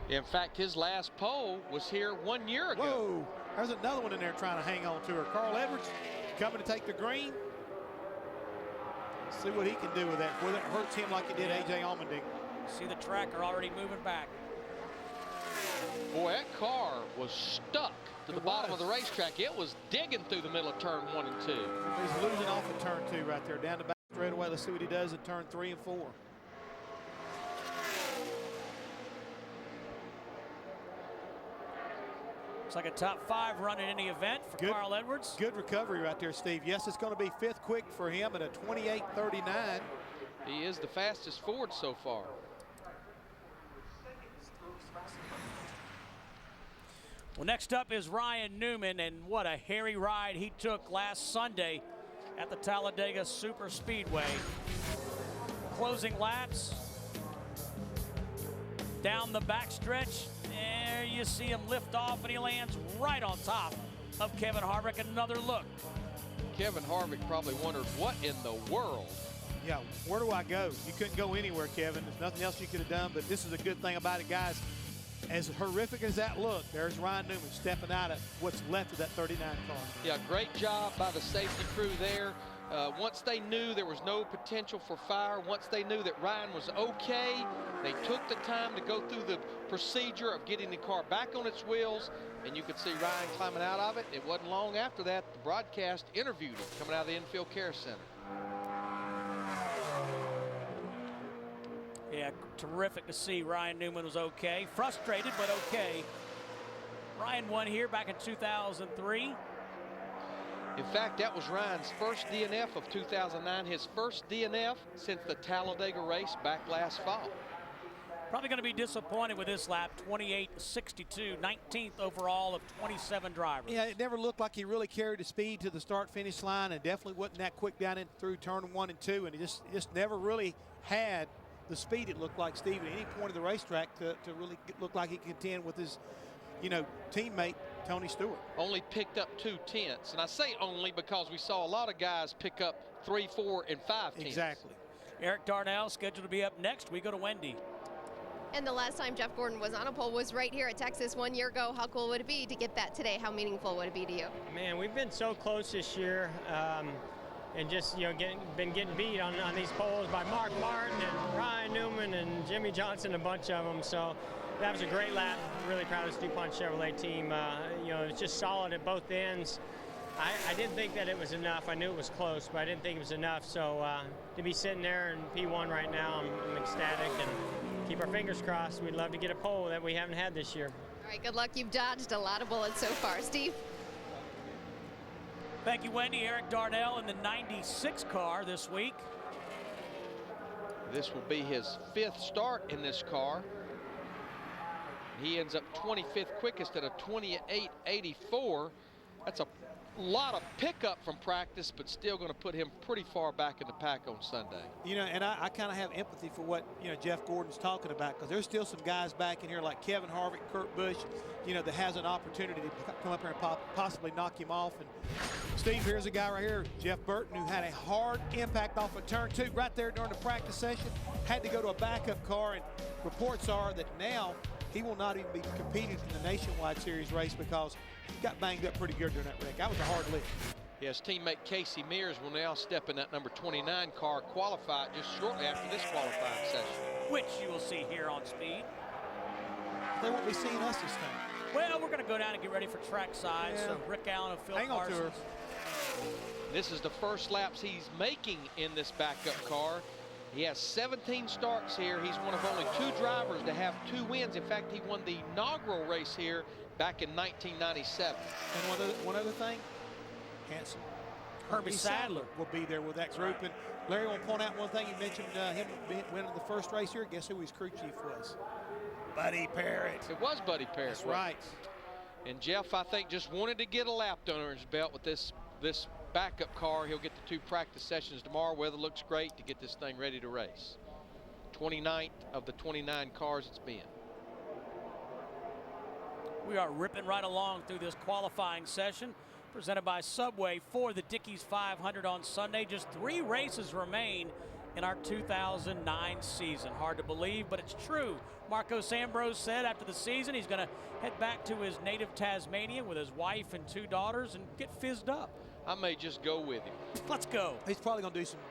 In fact, his last pole was here 1 year ago. Whoa, there's another one in there trying to hang on to her. Carl Edwards coming to take the green. See what he can do with that, whether it hurts him like it did A.J. Allmendinger. See the tracker already moving back. Boy, that car was stuck to the bottom of the racetrack. It was digging through the middle of turn 1 and 2. He's losing off in turn 2 right there, down the back straightaway. Let's see what he does in turn 3 and 4. It's like a top 5 run in any event for Carl Edwards. Good recovery right there, Steve. Yes, it's going to be 5th quick for him at a 28:39. He is the fastest Ford so far. Well, next up is Ryan Newman, and what a hairy ride he took last Sunday at the Talladega Super Speedway. Closing laps, down the backstretch. There you see him lift off, and he lands right on top of Kevin Harvick. Another look. Kevin Harvick probably wondered, what in the world? Yeah, where do I go? You couldn't go anywhere, Kevin. There's nothing else you could have done, but this is a good thing about it, guys. As horrific as that looked, there's Ryan Newman stepping out of what's left of that 39 car. Yeah, great job by the safety crew there. Once they knew there was no potential for fire, once they knew that Ryan was okay, they took the time to go through the procedure of getting the car back on its wheels, and you could see Ryan climbing out of it. It wasn't long after that the broadcast interviewed him coming out of the infield care center. Yeah, terrific to see Ryan Newman was okay. Frustrated, but okay. Ryan won here back in 2003. In fact, that was Ryan's first DNF of 2009, his first DNF since the Talladega race back last fall. Probably going to be disappointed with this lap, 28.62, 19th overall of 27 drivers. Yeah, it never looked like he really carried the speed to the start-finish line, and definitely wasn't that quick down in through turn 1 and 2, and he just never really had the speed, it looked like, Steve, at any point of the racetrack to really look like he could contend with his, teammate, Tony Stewart. Only picked up 2 tenths, and I say only because we saw a lot of guys pick up 3, 4, and 5 tenths. Exactly. Eric Darnell scheduled to be up next. We go to Wendy. And the last time Jeff Gordon was on a pole was right here at Texas 1 year ago. How cool would it be to get that today? How meaningful would it be to you? Man, we've been so close this year. And just, been getting beat on these poles by Mark Martin and Ryan Newman and Jimmy Johnson, a bunch of them. So that was a great lap. Really proud of the DuPont Chevrolet team. It's just solid at both ends. I didn't think that it was enough. I knew it was close, but I didn't think it was enough. So to be sitting there in P1 right now, I'm ecstatic, and keep our fingers crossed. We'd love to get a pole that we haven't had this year. All right, good luck. You've dodged a lot of bullets so far. Steve? Thank you, Wendy. Eric Darnell in the 96 car this week. This will be his 5th start in this car. He ends up 25th quickest at a 28.84. That's a lot of pickup from practice, but still going to put him pretty far back in the pack on Sunday. And I kind of have empathy for what, Jeff Gordon's talking about, because there's still some guys back in here like Kevin Harvick, Kurt Busch, that has an opportunity to come up here and possibly knock him off. And Steve, here's a guy right here, Jeff Burton, who had a hard impact off of turn 2 right there during the practice session, had to go to a backup car, and reports are that now he will not even be competing in the Nationwide Series race because he got banged up pretty good during that wreck. That was a hard lift. His teammate Casey Mears will now step in that number 29 car, qualified just shortly after this qualifying session. Which you will see here on Speed. They won't be seeing us this time. Well, we're going to go down and get ready for trackside. Yeah. So Rick Allen and Phil Hang on to her. Parsons. This is the first laps he's making in this backup car. He has 17 starts here. He's one of only 2 drivers to have 2 wins. In fact, he won the inaugural race here back in 1997. And one other thing, handsome Herbie Sadler will be there with that group. And Larry, will point out one thing. You mentioned him winning the first race here. Guess who his crew chief was? Buddy Parrott. It was Buddy Parrott. That's right. And Jeff, I think, just wanted to get a lap under his belt with this backup car. He'll get the 2 practice sessions tomorrow. Weather looks great to get this thing ready to race. 29th of the 29 cars it's been. We are ripping right along through this qualifying session presented by Subway for the Dickies 500 on Sunday. Just 3 races remain in our 2009 season. Hard to believe, but it's true. Marcos Ambrose said after the season he's going to head back to his native Tasmania with his wife and 2 daughters and get fizzed up. I may just go with him. Let's go. He's probably going to do some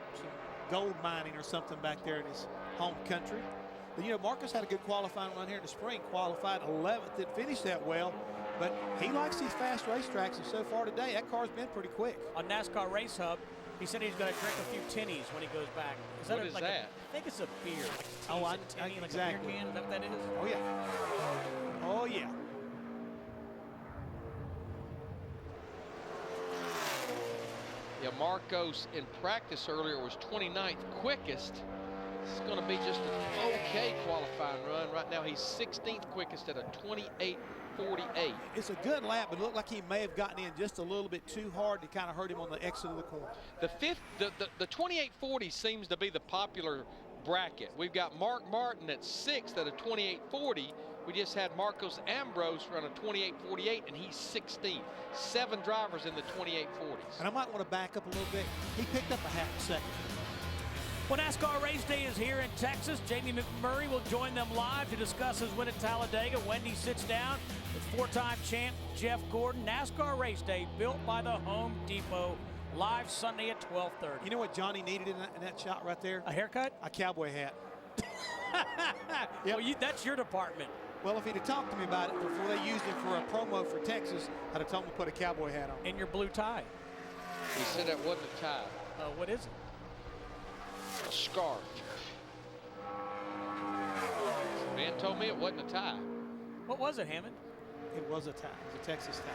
gold mining or something back there in his home country. But, you know, Marcus had a good qualifying run here in the spring, qualified 11th, didn't finish that well, but he likes these fast racetracks, and so far today, that car's been pretty quick. On NASCAR Race Hub, he said he's going to drink a few tinnies when he goes back. What is that? I think it's a beer. Like tinny, exactly. Like a beer can. Is that what that is? Oh, yeah. Oh, yeah. Yeah, Marcos in practice earlier was 29th quickest. It's going to be just an okay qualifying run. Right now, he's 16th quickest at a 28:48. It's a good lap, but it looked like he may have gotten in just a little bit too hard to kind of hurt him on the exit of the corner. The 28:40 seems to be the popular bracket. We've got Mark Martin at 6th at a 28:40. We just had Marcos Ambrose run a 28:48, and he's 16th. 7 drivers in the 28:40s. And I might want to back up a little bit. He picked up a half a second. Well, NASCAR Race Day is here in Texas. Jamie McMurray will join them live to discuss his win at Talladega. Wendy sits down with 4-time champ Jeff Gordon. NASCAR Race Day built by the Home Depot. Live Sunday at 12:30. You know what Johnny needed in that shot right there? A haircut? A cowboy hat. Yep. Well, that's your department. Well, if he'd have talked to me about it before they used him for a promo for Texas, I'd have told him to put a cowboy hat on. And your blue tie. He said that wasn't a tie. What is it? A scarf. The man told me it wasn't a tie. What was it, Hammond? It was a tie. It was a Texas tie,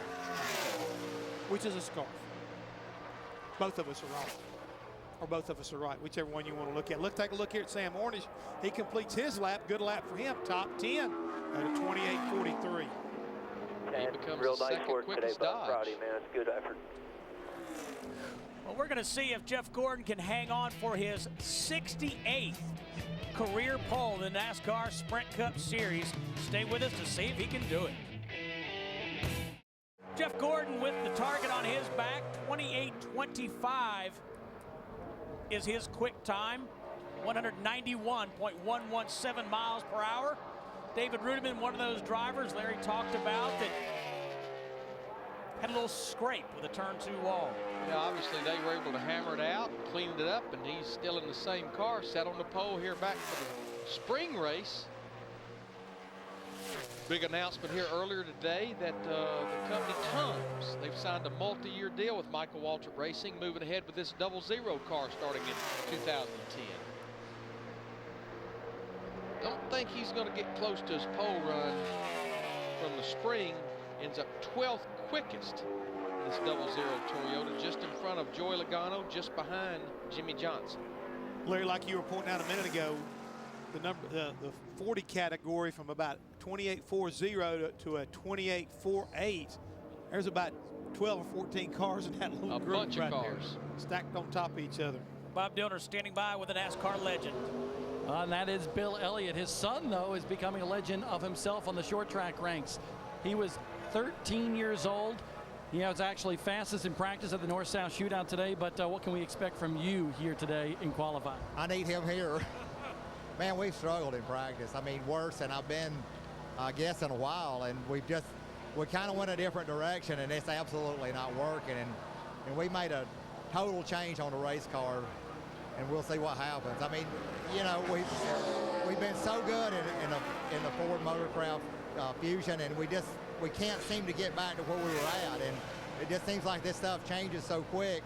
which is a scarf. Both of us are wrong. Or both of us are right, whichever one you want to look at. Take a look here at Sam Ornish. He completes his lap. Good lap for him. Top 10 at a 28:43. He becomes real the nice second work today, quickest but I'm Dodge. proud of you, man. It's a good effort. Well, we're going to see if Jeff Gordon can hang on for his 68th career pole in the NASCAR Sprint Cup Series. Stay with us to see if he can do it. Jeff Gordon with the target on his back, 28:25 is his quick time, 191.117 miles per hour. David Rudiman, one of those drivers Larry talked about that had a little scrape with a turn 2 wall. Yeah, obviously they were able to hammer it out, cleaned it up, and he's still in the same car, sat on the pole here back for the spring race. Big announcement here earlier today that the company Tums, they've signed a multi-year deal with Michael Waltrip Racing, moving ahead with this 00 car starting in 2010. Don't think he's going to get close to his pole run from the spring. Ends up 12th quickest in this 00 Toyota, just in front of Joey Logano, just behind Jimmy Johnson. Larry, like you were pointing out a minute ago, the 40 category from about 28.40 to a 28.48. There's about 12 or 14 cars in that little group bunch of right cars there, stacked on top of each other. Bob Dillner standing by with a NASCAR legend. And that is Bill Elliott. His son, though, is becoming a legend of himself on the short track ranks. He was 13 years old. He was actually fastest in practice at the North-South Shootout today, but what can we expect from you here today in qualifying? I need him here. Man, we've struggled in practice. I mean, worse than I've been, I guess, in a while. And we kind of went a different direction, and it's absolutely not working. And we made a total change on the race car, and we'll see what happens. I mean, you know, we've been so good in the Ford Motorcraft Fusion, and we can't seem to get back to where we were at. And it just seems like this stuff changes so quick,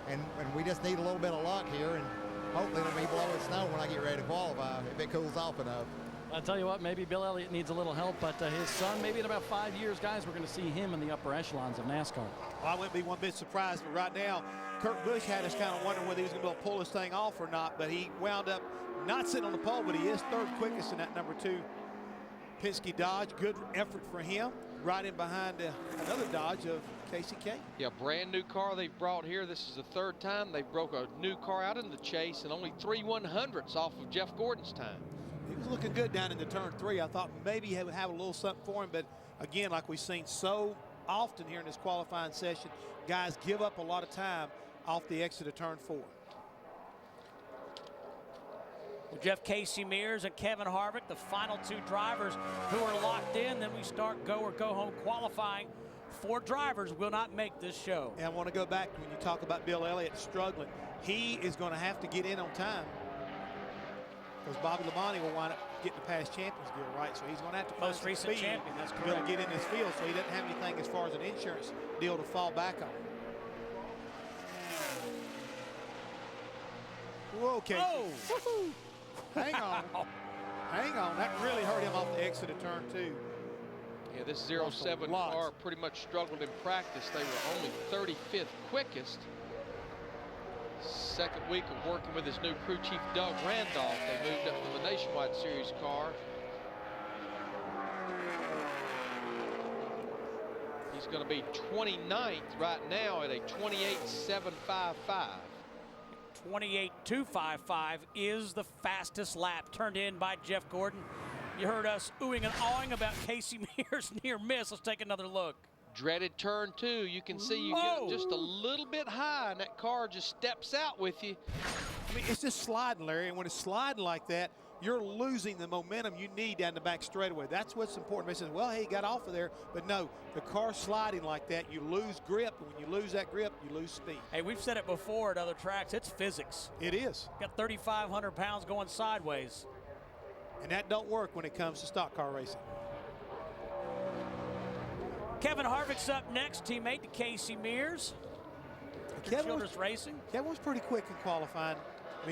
and we just need a little bit of luck here. And hopefully it'll be blowing snow when I get ready to qualify, if it cools off enough. I'll tell you what, maybe Bill Elliott needs a little help, but his son, maybe in about 5 years, guys, we're going to see him in the upper echelons of NASCAR. Well, I wouldn't be one bit surprised, but right now, Kurt Busch had us kind of wondering whether he was going to be able to pull this thing off or not, but he wound up not sitting on the pole, but he is 3rd quickest in that number 2 Penske Dodge. Good effort for him. Right in behind another Dodge of Casey Kane. Yeah, brand new car they've brought here. This is the third time they've broke a new car out in the chase, and only 3 100ths off of Jeff Gordon's time. He was looking good down in the turn 3. I thought maybe he would have a little something for him, but again, like we've seen so often here in this qualifying session, guys give up a lot of time off the exit of turn 4. With Jeff Casey Mears and Kevin Harvick, the final 2 drivers who are locked in. Then we start go or go home qualifying. 4 drivers will not make this show. And I want to go back when you talk about Bill Elliott struggling. He is going to have to get in on time because Bobby Labonte will wind up getting the past champions gear, right? So he's going to have to find Most recent speed champion, that's to be able correct. to get in this field, so he doesn't have anything as far as an insurance deal to fall back on. Whoa, Casey. Oh! Hang on. Hang on. That really hurt him off the exit of turn 2. Yeah, this 07 car pretty much struggled in practice. They were only 35th quickest. Second week of working with his new crew chief, Doug Randolph. They moved up to the Nationwide Series car. He's going to be 29th right now at a 28.755. 28.255 is the fastest lap turned in by Jeff Gordon. You heard us oohing and awing about Casey Mears' near miss. Let's take another look. Dreaded turn 2. You can see you get just a little bit high, and that car just steps out with you. I mean, it's just sliding, Larry, and when it's sliding like that, you're losing the momentum you need down the back straightaway. That's what's important. They say, well, hey, he got off of there. But no, the car's sliding like that, you lose grip. And when you lose that grip, you lose speed. Hey, we've said it before at other tracks. It's physics. It is. Got 3,500 pounds going sideways. And that don't work when it comes to stock car racing. Kevin Harvick's up next, teammate to Casey Mears. Childress Racing. Kevin was pretty quick in qualifying.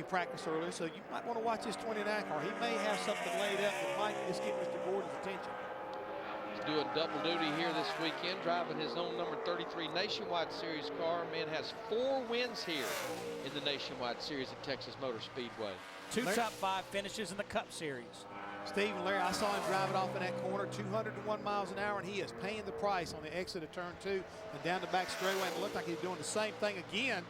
Practice earlier, so you might want to watch this 29 car. He may have something laid up that might just get Mr. Gordon's attention. He's doing double duty here this weekend, driving his own number 33 Nationwide Series car. Man has 4 wins here in the Nationwide Series at Texas Motor Speedway. 2 top 5 finishes in the Cup Series. Steve and Larry, I saw him driving off in that corner, 201 miles an hour, and he is paying the price on the exit of turn 2 and down the back straightaway. And it looked like he's doing the same thing again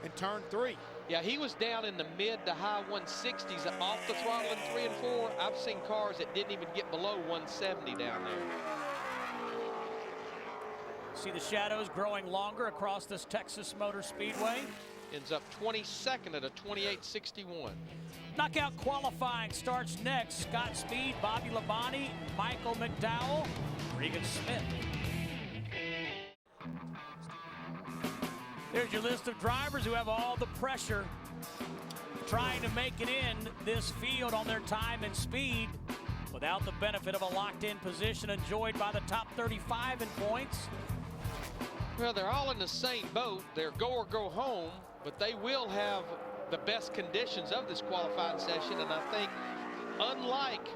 in turn 3. Yeah, he was down in the mid to high 160s off the throttle in 3 and 4. I've seen cars that didn't even get below 170 down there. See the shadows growing longer across this Texas Motor Speedway. Ends up 22nd at a 28.61. Knockout qualifying starts next. Scott Speed, Bobby Labonte, Michael McDowell, Regan Smith. There's your list of drivers who have all the pressure trying to make it in this field on their time and speed without the benefit of a locked-in position enjoyed by the top 35 in points. Well, they're all in the same boat. They're go or go home, but they will have the best conditions of this qualifying session. And I think, unlike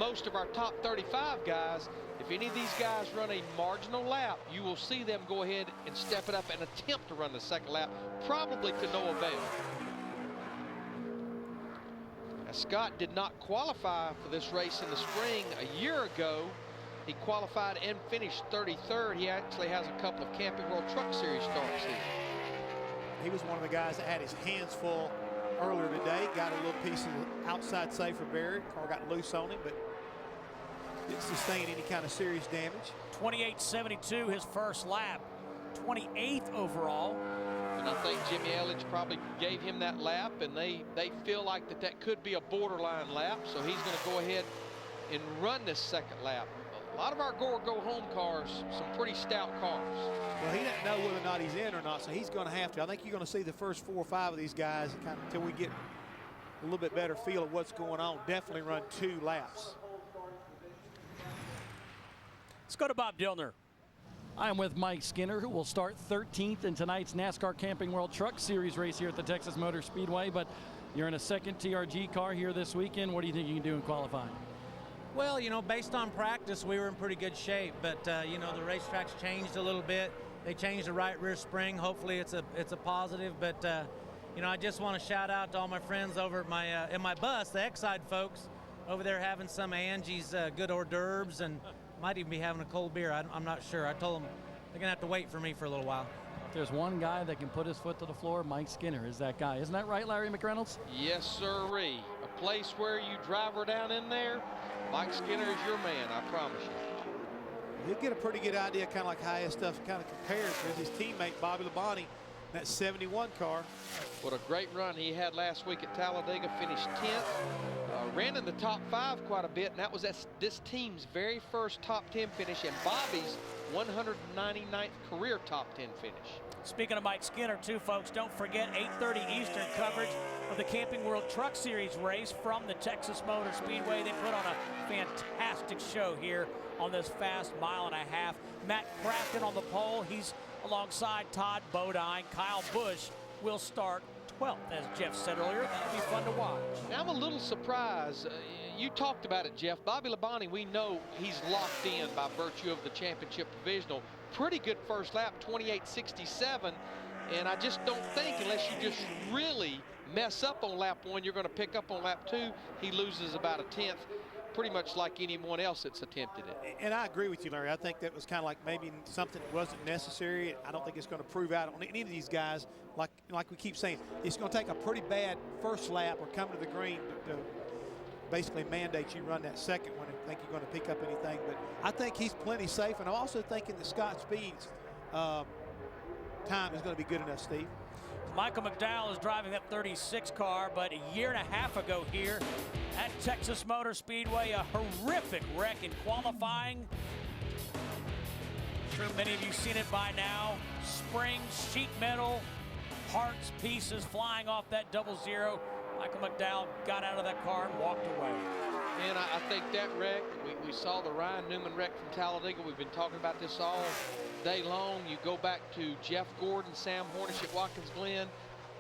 most of our top 35 guys, if any of these guys run a marginal lap, you will see them go ahead and step it up and attempt to run the second lap, probably to no avail. Now, Scott did not qualify for this race in the spring a year ago. He qualified and finished 33rd. He actually has a couple of Camping World Truck Series starts here. He was one of the guys that had his hands full earlier today. Got a little piece of the outside safer barrier. Car got loose on him, but didn't sustain any kind of serious damage. 28.72 his first lap. 28th overall. And I think Jimmy Elledge probably gave him that lap, and they feel like that could be a borderline lap, so he's going to go ahead and run this second lap. A lot of our go-or-go-home cars, some pretty stout cars. Well, he doesn't know whether or not he's in or not, so he's going to have to. I think you're going to see the first 4 or 5 of these guys kind of until we get a little bit better feel of what's going on. Definitely run 2 laps. Let's go to Bob Dillner. I'm with Mike Skinner, who will start 13th in tonight's NASCAR Camping World Truck Series race here at the Texas Motor Speedway. But you're in a second TRG car here this weekend. What do you think you can do in qualifying? Well, you know, based on practice, we were in pretty good shape. But, you know, the racetrack's changed a little bit. They changed the right rear spring. Hopefully it's a positive. But, you know, I just want to shout out to all my friends over at in my bus, the Exide folks. over there having some of Angie's good hors d'oeuvres and might even be having a cold beer. I'm not sure. I told them they're going to have to wait for me for a little while. If there's one guy that can put his foot to the floor, Mike Skinner is that guy. Isn't that right, Larry McReynolds? Yes, sirree. A place where you drive her down in there, Mike Skinner is your man, I promise you. He'll get a pretty good idea kind of like how his stuff kind of compares with his teammate Bobby Labonte, that 71 car. What a great run he had last week at Talladega, finished 10th. Ran in the top 5 quite a bit, and that was this team's very first top 10 finish and Bobby's 199th career top 10 finish. Speaking of Mike Skinner, too, folks, don't forget 8:30 Eastern coverage of the Camping World Truck Series race from the Texas Motor Speedway. They put on a fantastic show here on this fast mile-and-a-half. Matt Crafton on the pole. He's alongside Todd Bodine. Kyle Busch will start 12th, as Jeff said earlier. That'll be fun to watch. Now, I'm a little surprised. You talked about it, Jeff. Bobby Labonte, we know he's locked in by virtue of the championship provisional. Pretty good first lap, 28.67. And I just don't think, unless you just really mess up on lap 1, you're going to pick up on lap 2. He loses about a 10th, pretty much like anyone else that's attempted it. And I agree with you, Larry. I think that was kind of like maybe something that wasn't necessary. I don't think it's going to prove out on any of these guys. Like we keep saying, it's going to take a pretty bad first lap or come to the green to basically mandate you run that second one and think you're going to pick up anything. But I think he's plenty safe, and I'm also thinking that Scott Speed's time is going to be good enough, Steve. Michael McDowell is driving that 36 car, but a year and a half ago here at Texas Motor Speedway, a horrific wreck in qualifying. I'm sure many of you have seen it by now. Springs, sheet metal, parts, pieces flying off that 00. Michael McDowell got out of that car and walked away. And I think that wreck, we saw the Ryan Newman wreck from Talladega. We've been talking about this all day long. You go back to Jeff Gordon, Sam Hornish at Watkins Glen.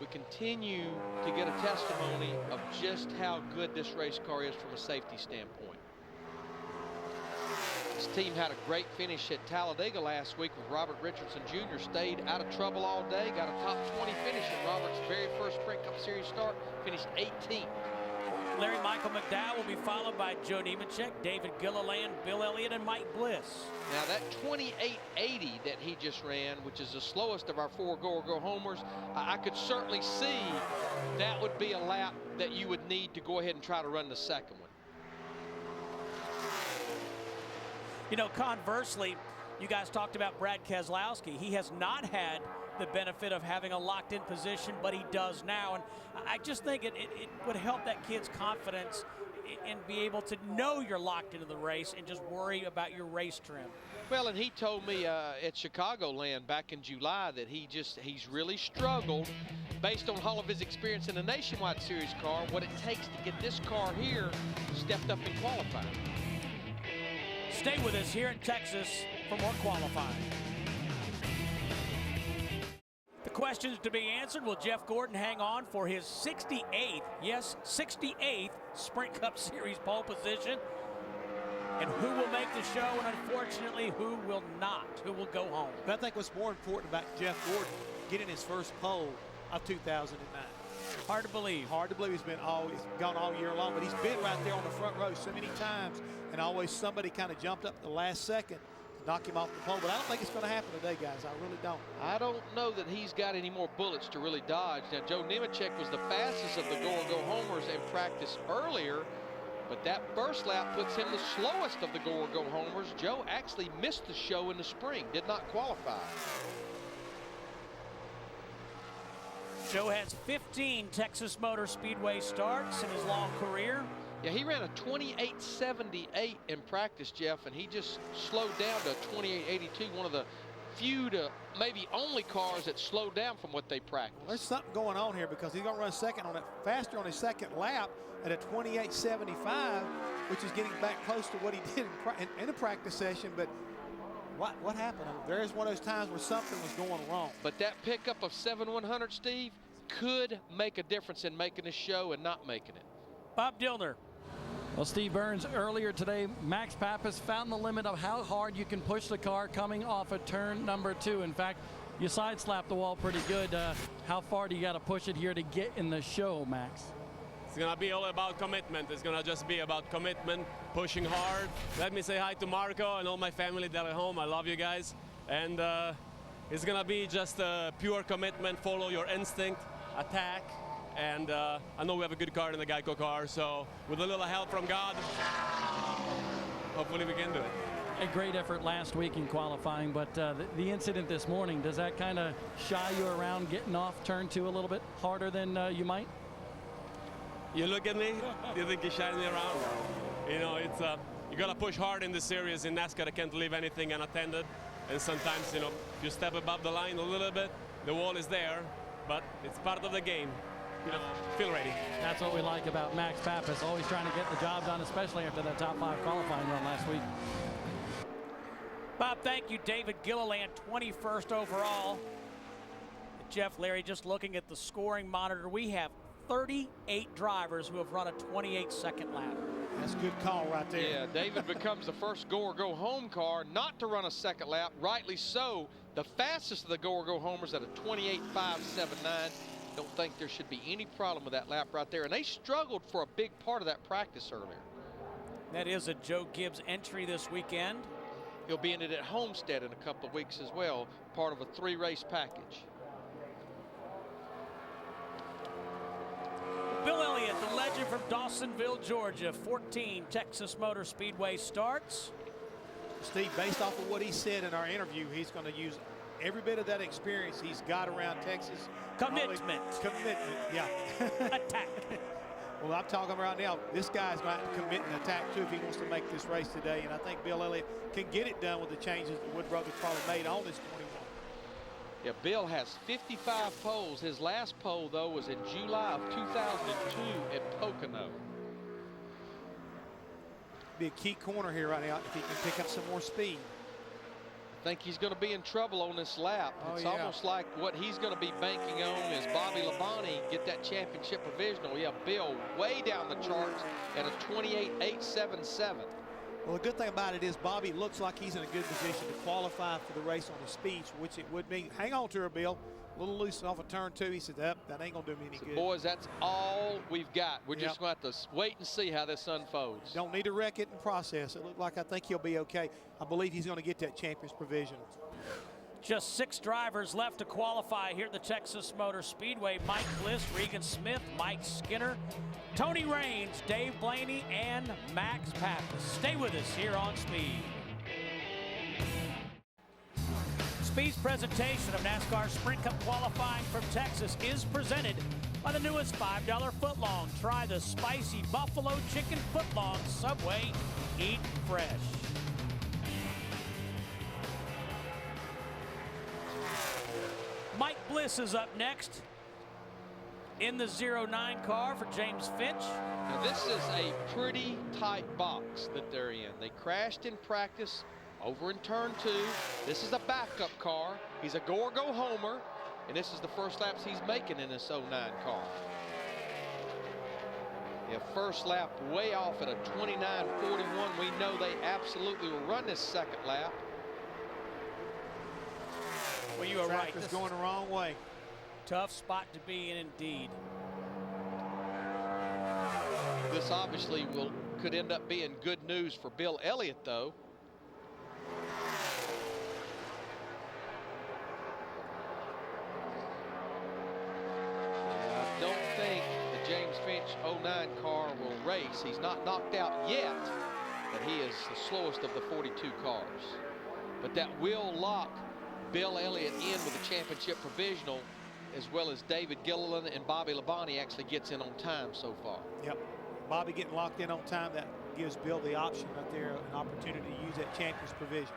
We continue to get a testimony of just how good this race car is from a safety standpoint. This team had a great finish at Talladega last week with Robert Richardson Jr. Stayed out of trouble all day, got a top 20 finish in Robert's very first Sprint Cup Series start, finished 18th. Larry, Michael McDowell will be followed by Joe Nemechek, David Gilliland, Bill Elliott, and Mike Bliss. Now that 28.80 that he just ran, which is the slowest of our 4 go-or-go homers, I could certainly see that would be a lap that you would need to go ahead and try to run the second one. You know, conversely, you guys talked about Brad Keselowski. He has not had the benefit of having a locked-in position, but he does now. And I just think it would help that kid's confidence and be able to know you're locked into the race and just worry about your race trim. Well, and he told me at Chicagoland back in July that he's really struggled based on all of his experience in the Nationwide Series car, what it takes to get this car here stepped up in qualifying. Stay with us here in Texas for more qualifying. The questions to be answered. Will Jeff Gordon hang on for his 68th, yes, 68th Sprint Cup Series pole position? And who will make the show, and unfortunately, who will not? Who will go home? But I think what's more important about Jeff Gordon getting his first pole of 2009. Hard to believe. Hard to believe he's gone all year long, but he's been right there on the front row so many times, and always somebody kind of jumped up at the last second to knock him off the pole. But I don't think it's going to happen today, guys. I really don't. I don't know that he's got any more bullets to really dodge. Now, Joe Nemechek was the fastest of the go-or-go homers in practice earlier, but that first lap puts him the slowest of the go-or-go homers. Joe actually missed the show in the spring, did not qualify. Joe has 15 Texas Motor Speedway starts in his long career. Yeah, he ran a 28.78 in practice, Jeff, and he just slowed down to a 28.82, one of the few to maybe only cars that slowed down from what they practice. Well, there's something going on here because he's going to run second on it faster on his second lap at a 28.75, which is getting back close to what he did in a practice session. But what happened? There is one of those times where something was going wrong. But that pickup of 7/100, Steve, could make a difference in making this show and not making it. Bob Dillner. Well, Steve Burns, earlier today, Max Pappas found the limit of how hard you can push the car coming off of turn number 2. In fact, you side slapped the wall pretty good. How far do you got to push it here to get in the show, Max? It's gonna be all about commitment. It's gonna just be about commitment, pushing hard. Let me say hi to Marco and all my family that are at home. I love you guys. And it's gonna be just a pure commitment, follow your instinct, attack. And I know we have a good car in the Geico car, so with a little help from God, hopefully we can do it. A great effort last week in qualifying, but the incident this morning, does that kind of shy you around getting off turn 2 a little bit harder than you might? You look at me, you think you're shining me around? You know, it's you gotta push hard in this series. In NASCAR, I can't leave anything unattended. And sometimes, you know, if you step above the line a little bit, the wall is there, but it's part of the game. You know, feel ready. That's what we like about Max Pappas, always trying to get the job done, especially after that top 5 qualifying run last week. Bob, thank you. David Gilliland, 21st overall. Jeff Larry, just looking at the scoring monitor, we have 38 drivers who have run a 28-second lap. That's a good call right there. Yeah, David becomes the first go-or-go-home car not to run a second lap, rightly so. The fastest of the go-or-go-homers at a 28.579. Don't think there should be any problem with that lap right there. And they struggled for a big part of that practice earlier. That is a Joe Gibbs entry this weekend. He'll be in it at Homestead in a couple of weeks as well, part of a 3-race package. Bill Elliott, the legend from Dawsonville, Georgia, 14 Texas Motor Speedway starts. Steve, based off of what he said in our interview, he's going to use every bit of that experience he's got around Texas. Commitment. Commitment, yeah. Attack. Well, I'm talking right now, this guy's going to commit and attack too if he wants to make this race today. And I think Bill Elliott can get it done with the changes that Wood Brothers probably made on this 21. Yeah, Bill has 55 poles. His last pole, though, was in July of 2002 at Pocono. Be a key corner here right now if he can pick up some more speed. I think he's going to be in trouble on this lap. It's almost like what he's going to be banking on is Bobby Labonte get that championship provisional. Yeah, Bill way down the charts at a 28.877. Well, the good thing about it is Bobby looks like he's in a good position to qualify for the race on the speeds, which it would mean. Hang on to her, Bill. A little loose off of turn 2. He said, that ain't going to do me any good. Boys, that's all we've got. We're just going to have to wait and see how this unfolds. Don't need to wreck it and process. It looked like I think he'll be okay. I believe he's going to get that champion's provision. Just 6 drivers left to qualify here at the Texas Motor Speedway. Mike Bliss, Regan Smith, Mike Skinner, Tony Raines, Dave Blaney, and Max Pappas. Stay with us here on Speed. Speed's presentation of NASCAR Sprint Cup qualifying from Texas is presented by the newest $5 footlong. Try the spicy buffalo chicken footlong. Subway, eat fresh. Mike Bliss is up next in the 09 car for James Finch. Now this is a pretty tight box that they're in. They crashed in practice over in turn 2. This is a backup car. He's a go-or-go-homer, and this is the first laps he's making in this 09 car. Yeah, first lap way off at a 29.41. We know they absolutely will run this second lap. Well, you are right. Tractor's going the wrong way. Tough spot to be in indeed. This obviously could end up being good news for Bill Elliott, though. I don't think the James Finch 09 car will race. He's not knocked out yet, but he is the slowest of the 42 cars. But that will lock Bill Elliott in with the championship provisional, as well as David Gilliland and Bobby Labonte actually gets in on time so far. Yep. Bobby getting locked in on time, that gives Bill the option right there, an opportunity to use that champion's provision.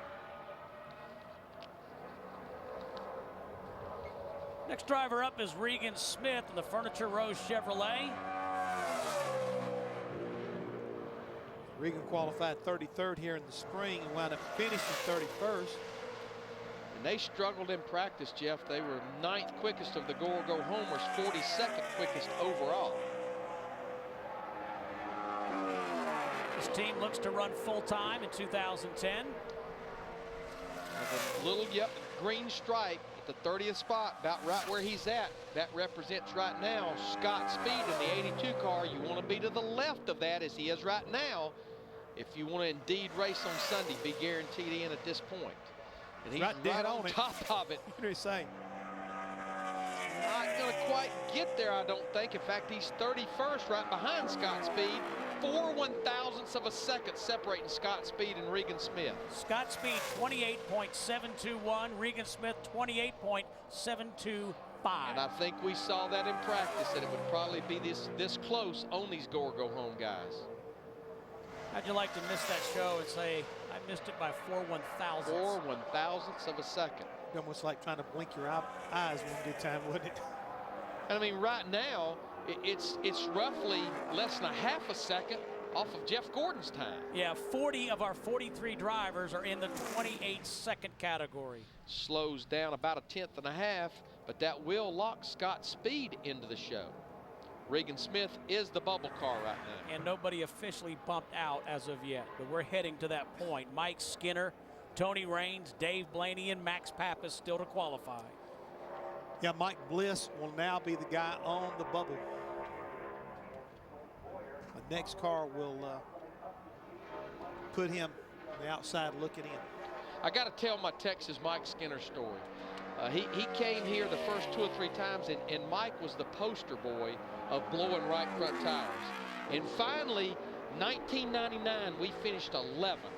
Next driver up is Regan Smith in the Furniture Row Chevrolet. Regan qualified 33rd here in the spring and wound up finishing 31st. And they struggled in practice, Jeff. They were 9th quickest of the go-or-go-homers, 42nd quickest overall. This team looks to run full-time in 2010. The little, green stripe the 30th spot, about right where he's at. That represents right now Scott Speed in the 82 car. You want to be to the left of that as he is right now. If you want to indeed race on Sunday, be guaranteed in at this point. And he's right on top of it. What do you say? Not going to quite get there, I don't think. In fact, he's 31st right behind Scott Speed. 4 1/1000ths of a second separating Scott Speed and Regan Smith. Scott Speed 28.721, Regan Smith 28.725. And I think we saw that in practice, that it would probably be this close on these go-home guys. How'd you like to miss that show and say, I missed it by 4 1/1000ths? 4 1/1000ths of a second. Almost like trying to blink your eyes one good time, wouldn't it? And I mean, right now, it's roughly less than a half a second off of Jeff Gordon's time. Yeah, 40 of our 43 drivers are in the 28-second category. Slows down about a 1/10 and a half, but that will lock Scott Speed into the show. Regan Smith is the bubble car right now. And nobody officially bumped out as of yet, but we're heading to that point. Mike Skinner, Tony Raines, Dave Blaney, and Max Pappas still to qualify. Yeah, Mike Bliss will now be the guy on the bubble. The next car will put him on the outside looking in. I got to tell my Texas Mike Skinner story. He came here the first 2 or 3 times, and Mike was the poster boy of blowing right front tires. And finally, 1999, we finished 11th.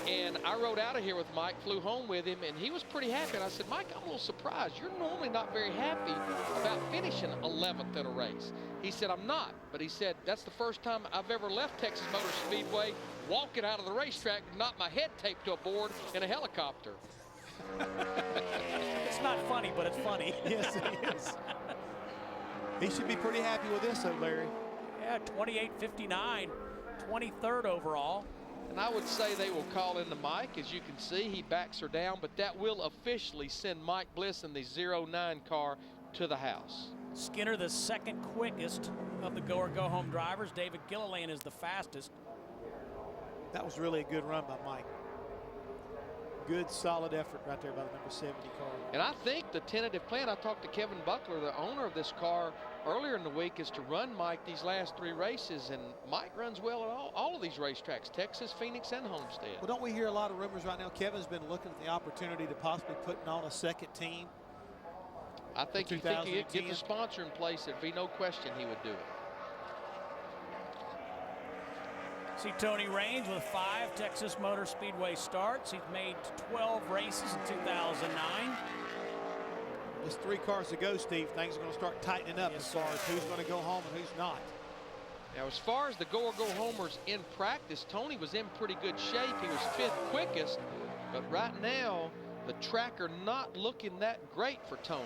And I rode out of here with Mike, flew home with him, and he was pretty happy. And I said, Mike, I'm a little surprised. You're normally not very happy about finishing 11th in a race. He said, I'm not. But he said, that's the first time I've ever left Texas Motor Speedway walking out of the racetrack, not my head taped to a board in a helicopter. It's not funny, but it's funny. Yes, it is. He should be pretty happy with this, though, Larry. Yeah, 28.59, 23rd overall. And I would say they will call in to Mike. As you can see, he backs her down, but that will officially send Mike Bliss in the 09 car to the house. Skinner, the second quickest of the go-home drivers. David Gilliland is the fastest. That was really a good run by Mike. Good, solid effort right there by the number 70 car. And I think the tentative plan, I talked to Kevin Buckler, the owner of this car, earlier in the week, is to run Mike these last 3 races. And Mike runs well at all of these racetracks, Texas, Phoenix, and Homestead. Well, don't we hear a lot of rumors right now? Kevin's been looking at the opportunity to possibly putting on a second team. I think if he could get the sponsor in place, there'd be no question he would do it. See Tony Raines with 5 Texas Motor Speedway starts. He's made 12 races in 2009. Just 3 cars to go, Steve. Things are going to start tightening up as far as who's going to go home and who's not. Now, as far as the go-homers in practice, Tony was in pretty good shape. He was 5th quickest, but right now, the tracker not looking that great for Tony.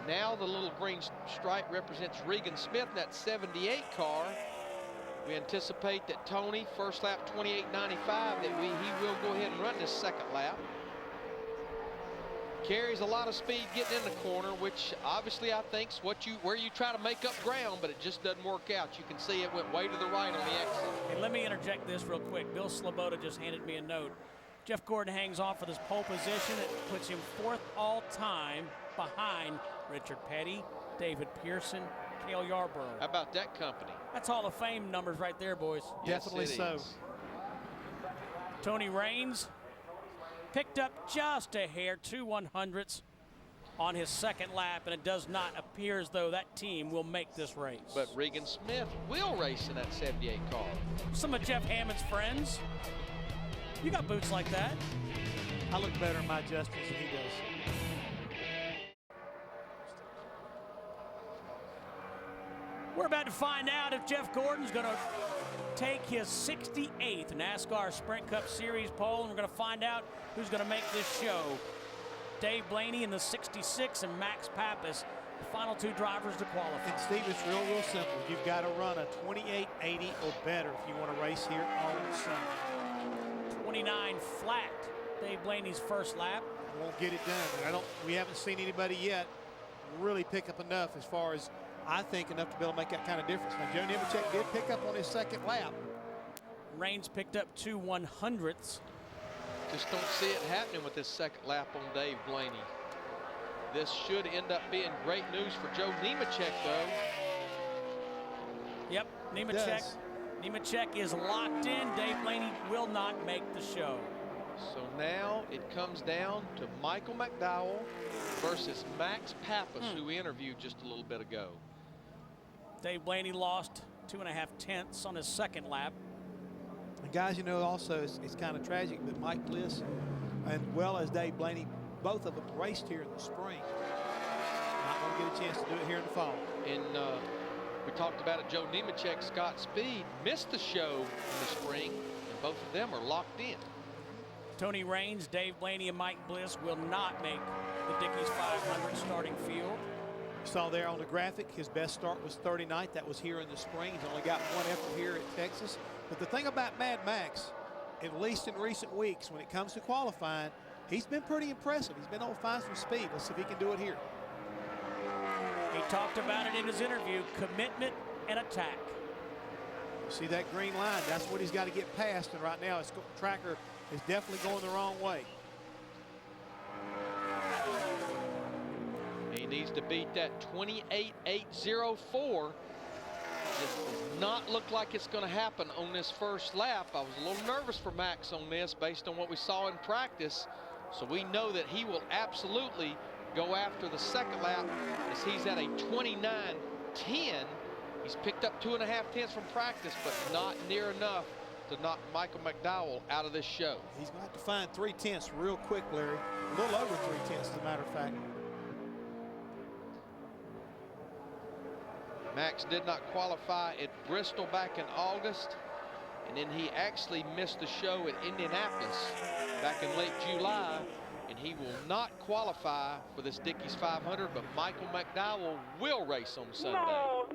Now the little green stripe represents Regan Smith in that 78 car. We anticipate that Tony, first lap 28.95, that he will go ahead and run this second lap. Carries a lot of speed getting in the corner, which obviously I think is where you try to make up ground, but it just doesn't work out. You can see it went way to the right on the exit. And let me interject this real quick. Bill Sloboda just handed me a note. Jeff Gordon hangs on for this pole position. It puts him 4th all-time behind Richard Petty, David Pearson, Cale Yarborough. How about that company? That's Hall of Fame numbers right there, boys. Yes, definitely so. Tony Raines picked up just a hair, 2 100ths on his second lap, and it does not appear as though that team will make this race. But Regan Smith will race in that 78 car. Some of Jeff Hammond's friends. You got boots like that. I look better in my Justins than he does. We're about to find out if Jeff Gordon's going to take his 68th NASCAR Sprint Cup Series pole, and we're going to find out who's going to make this show. Dave Blaney in the 66 and Max Pappas, the final 2 drivers to qualify. And Steve, it's real simple. You've got to run a 28.80 or better if you want to race here on Sunday. 29 flat. Dave Blaney's first lap. Won't get it done. We haven't seen anybody yet really pick up enough as far as I think enough to be able to make that kind of difference. Now, Joe Nemechek did pick up on his second lap. Raines picked up 2 100ths. Just don't see it happening with this second lap on Dave Blaney. This should end up being great news for Joe Nemechek, though. Yep, Nemechek is locked in. Dave Blaney will not make the show. So now it comes down to Michael McDowell versus Max Pappas, who we interviewed just a little bit ago. Dave Blaney lost 2.5 tenths on his second lap. And guys, you know, also it's kind of tragic, but Mike Bliss and well as Dave Blaney, both of them raced here in the spring. Not going to get a chance to do it here in the fall. And we talked about it. Joe Nemechek, Scott Speed missed the show in the spring, and both of them are locked in. Tony Raines, Dave Blaney, and Mike Bliss will not make the Dickies 500 starting field. You saw there on the graphic, his best start was 39th. That was here in the spring. He's only got one effort here at Texas. But the thing about Mad Max, at least in recent weeks, when it comes to qualifying, he's been pretty impressive. He's been able to find some speed. Let's see if he can do it here. He talked about it in his interview, commitment and attack. See that green line? That's what he's got to get past. And right now, his tracker is definitely going the wrong way. He needs to beat that 28.804. This does not look like it's going to happen on this first lap. I was a little nervous for Max on this based on what we saw in practice. So we know that he will absolutely go after the second lap as he's at a 29.10. He's picked up 2.5 tenths from practice, but not near enough to knock Michael McDowell out of this show. He's going to have to find 3 tenths real quick, Larry. A little over 3 tenths, as a matter of fact. Max did not qualify at Bristol back in August, and then he actually missed the show at Indianapolis back in late July, and he will not qualify for this Dickies 500, but Michael McDowell will race on Sunday. No.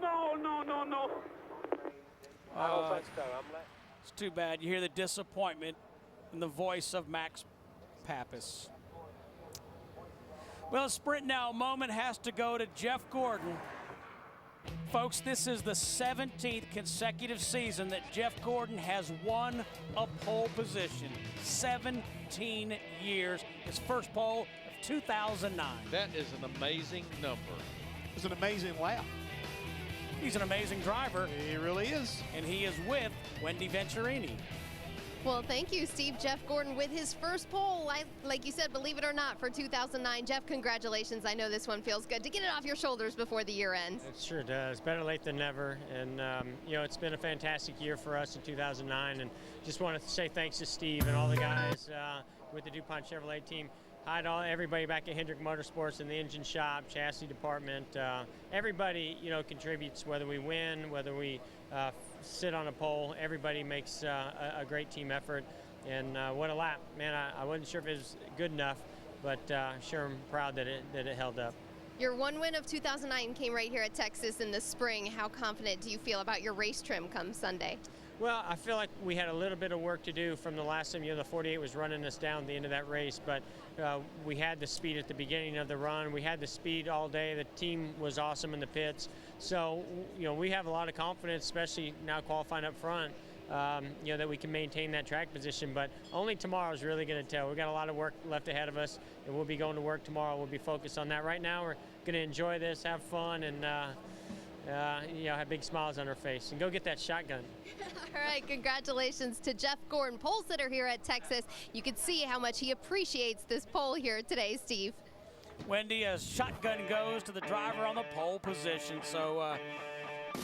I don't think so. It's too bad. You hear the disappointment in the voice of Max Pappas. Well, a sprint now moment has to go to Jeff Gordon. Folks, this is the 17th consecutive season that Jeff Gordon has won a pole position. 17 years. His first pole of 2009. That is an amazing number. It was an amazing lap. He's an amazing driver. He really is. And he is with Wendy Venturini. Well, thank you, Steve. Jeff Gordon with his first pole, like you said, believe it or not, for 2009. Jeff, congratulations. I know this one feels good to get it off your shoulders before the year ends. It sure does. Better late than never. And, you know, it's been a fantastic year for us in 2009. And just want to say thanks to Steve and all the guys with the DuPont Chevrolet team. Hi to everybody back at Hendrick Motorsports in the engine shop, chassis department. Everybody, you know, contributes, whether we win, whether we sit on a pole. Everybody makes a great team effort. And what a lap. Man, I wasn't sure if it was good enough, but sure I'm proud that it held up. Your one win of 2009 came right here at Texas in the spring. How confident do you feel about your race trim come Sunday? Well, I feel like we had a little bit of work to do from the last time. You know, the 48 was running us down at the end of that race, but we had the speed at the beginning of the run. We had the speed all day. The team was awesome in the pits. So, you know, we have a lot of confidence, especially now qualifying up front, you know, that we can maintain that track position. But only tomorrow is really going to tell. We've got a lot of work left ahead of us, and we'll be going to work tomorrow. We'll be focused on that. Right now, we're going to enjoy this, have fun, and you know, have big smiles on our face, and go get that shotgun. All right, congratulations to Jeff Gordon, pole sitter here at Texas. You can see how much he appreciates this pole here today, Steve. Wendy, a shotgun goes to the driver on the pole position. So,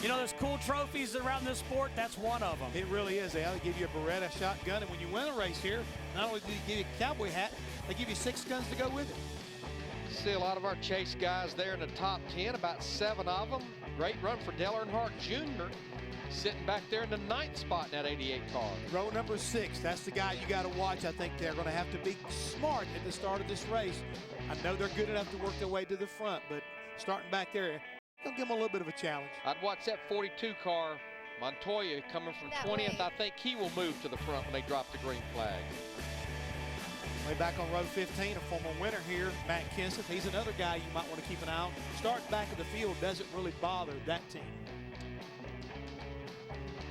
you know, there's cool trophies around this sport. That's one of them. It really is. They give you a Beretta shotgun, and when you win a race here, not only do they give you a cowboy hat, they give you 6 guns to go with it. See a lot of our chase guys there in the top 10, about 7 of them. Great run for Dale Earnhardt Jr. sitting back there in the 9th spot in that 88 car. Row number 6, that's the guy you got to watch. I think they're going to have to be smart at the start of this race. I know they're good enough to work their way to the front, but starting back there, they'll give them a little bit of a challenge. I'd watch that 42 car, Montoya, coming from 20th. I think he will move to the front when they drop the green flag. Way back on row 15, a former winner here, Matt Kenseth. He's another guy you might want to keep an eye on. Starting back of the field doesn't really bother that team.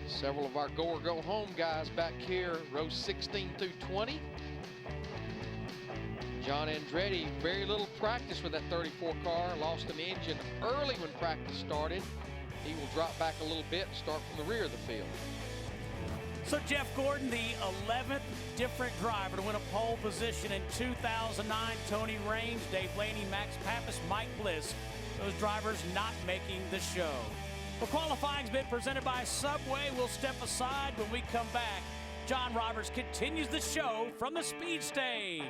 Several of our go or go home guys back here, rows 16 through 20. John Andretti, very little practice with that 34 car, lost an engine early when practice started. He will drop back a little bit and start from the rear of the field. So Jeff Gordon, the 11th different driver to win a pole position in 2009. Tony Raines, Dave Blaney, Max Pappas, Mike Bliss. Those drivers not making the show. Well, qualifying's been presented by Subway. We'll step aside when we come back. John Roberts continues the show from the speed stage.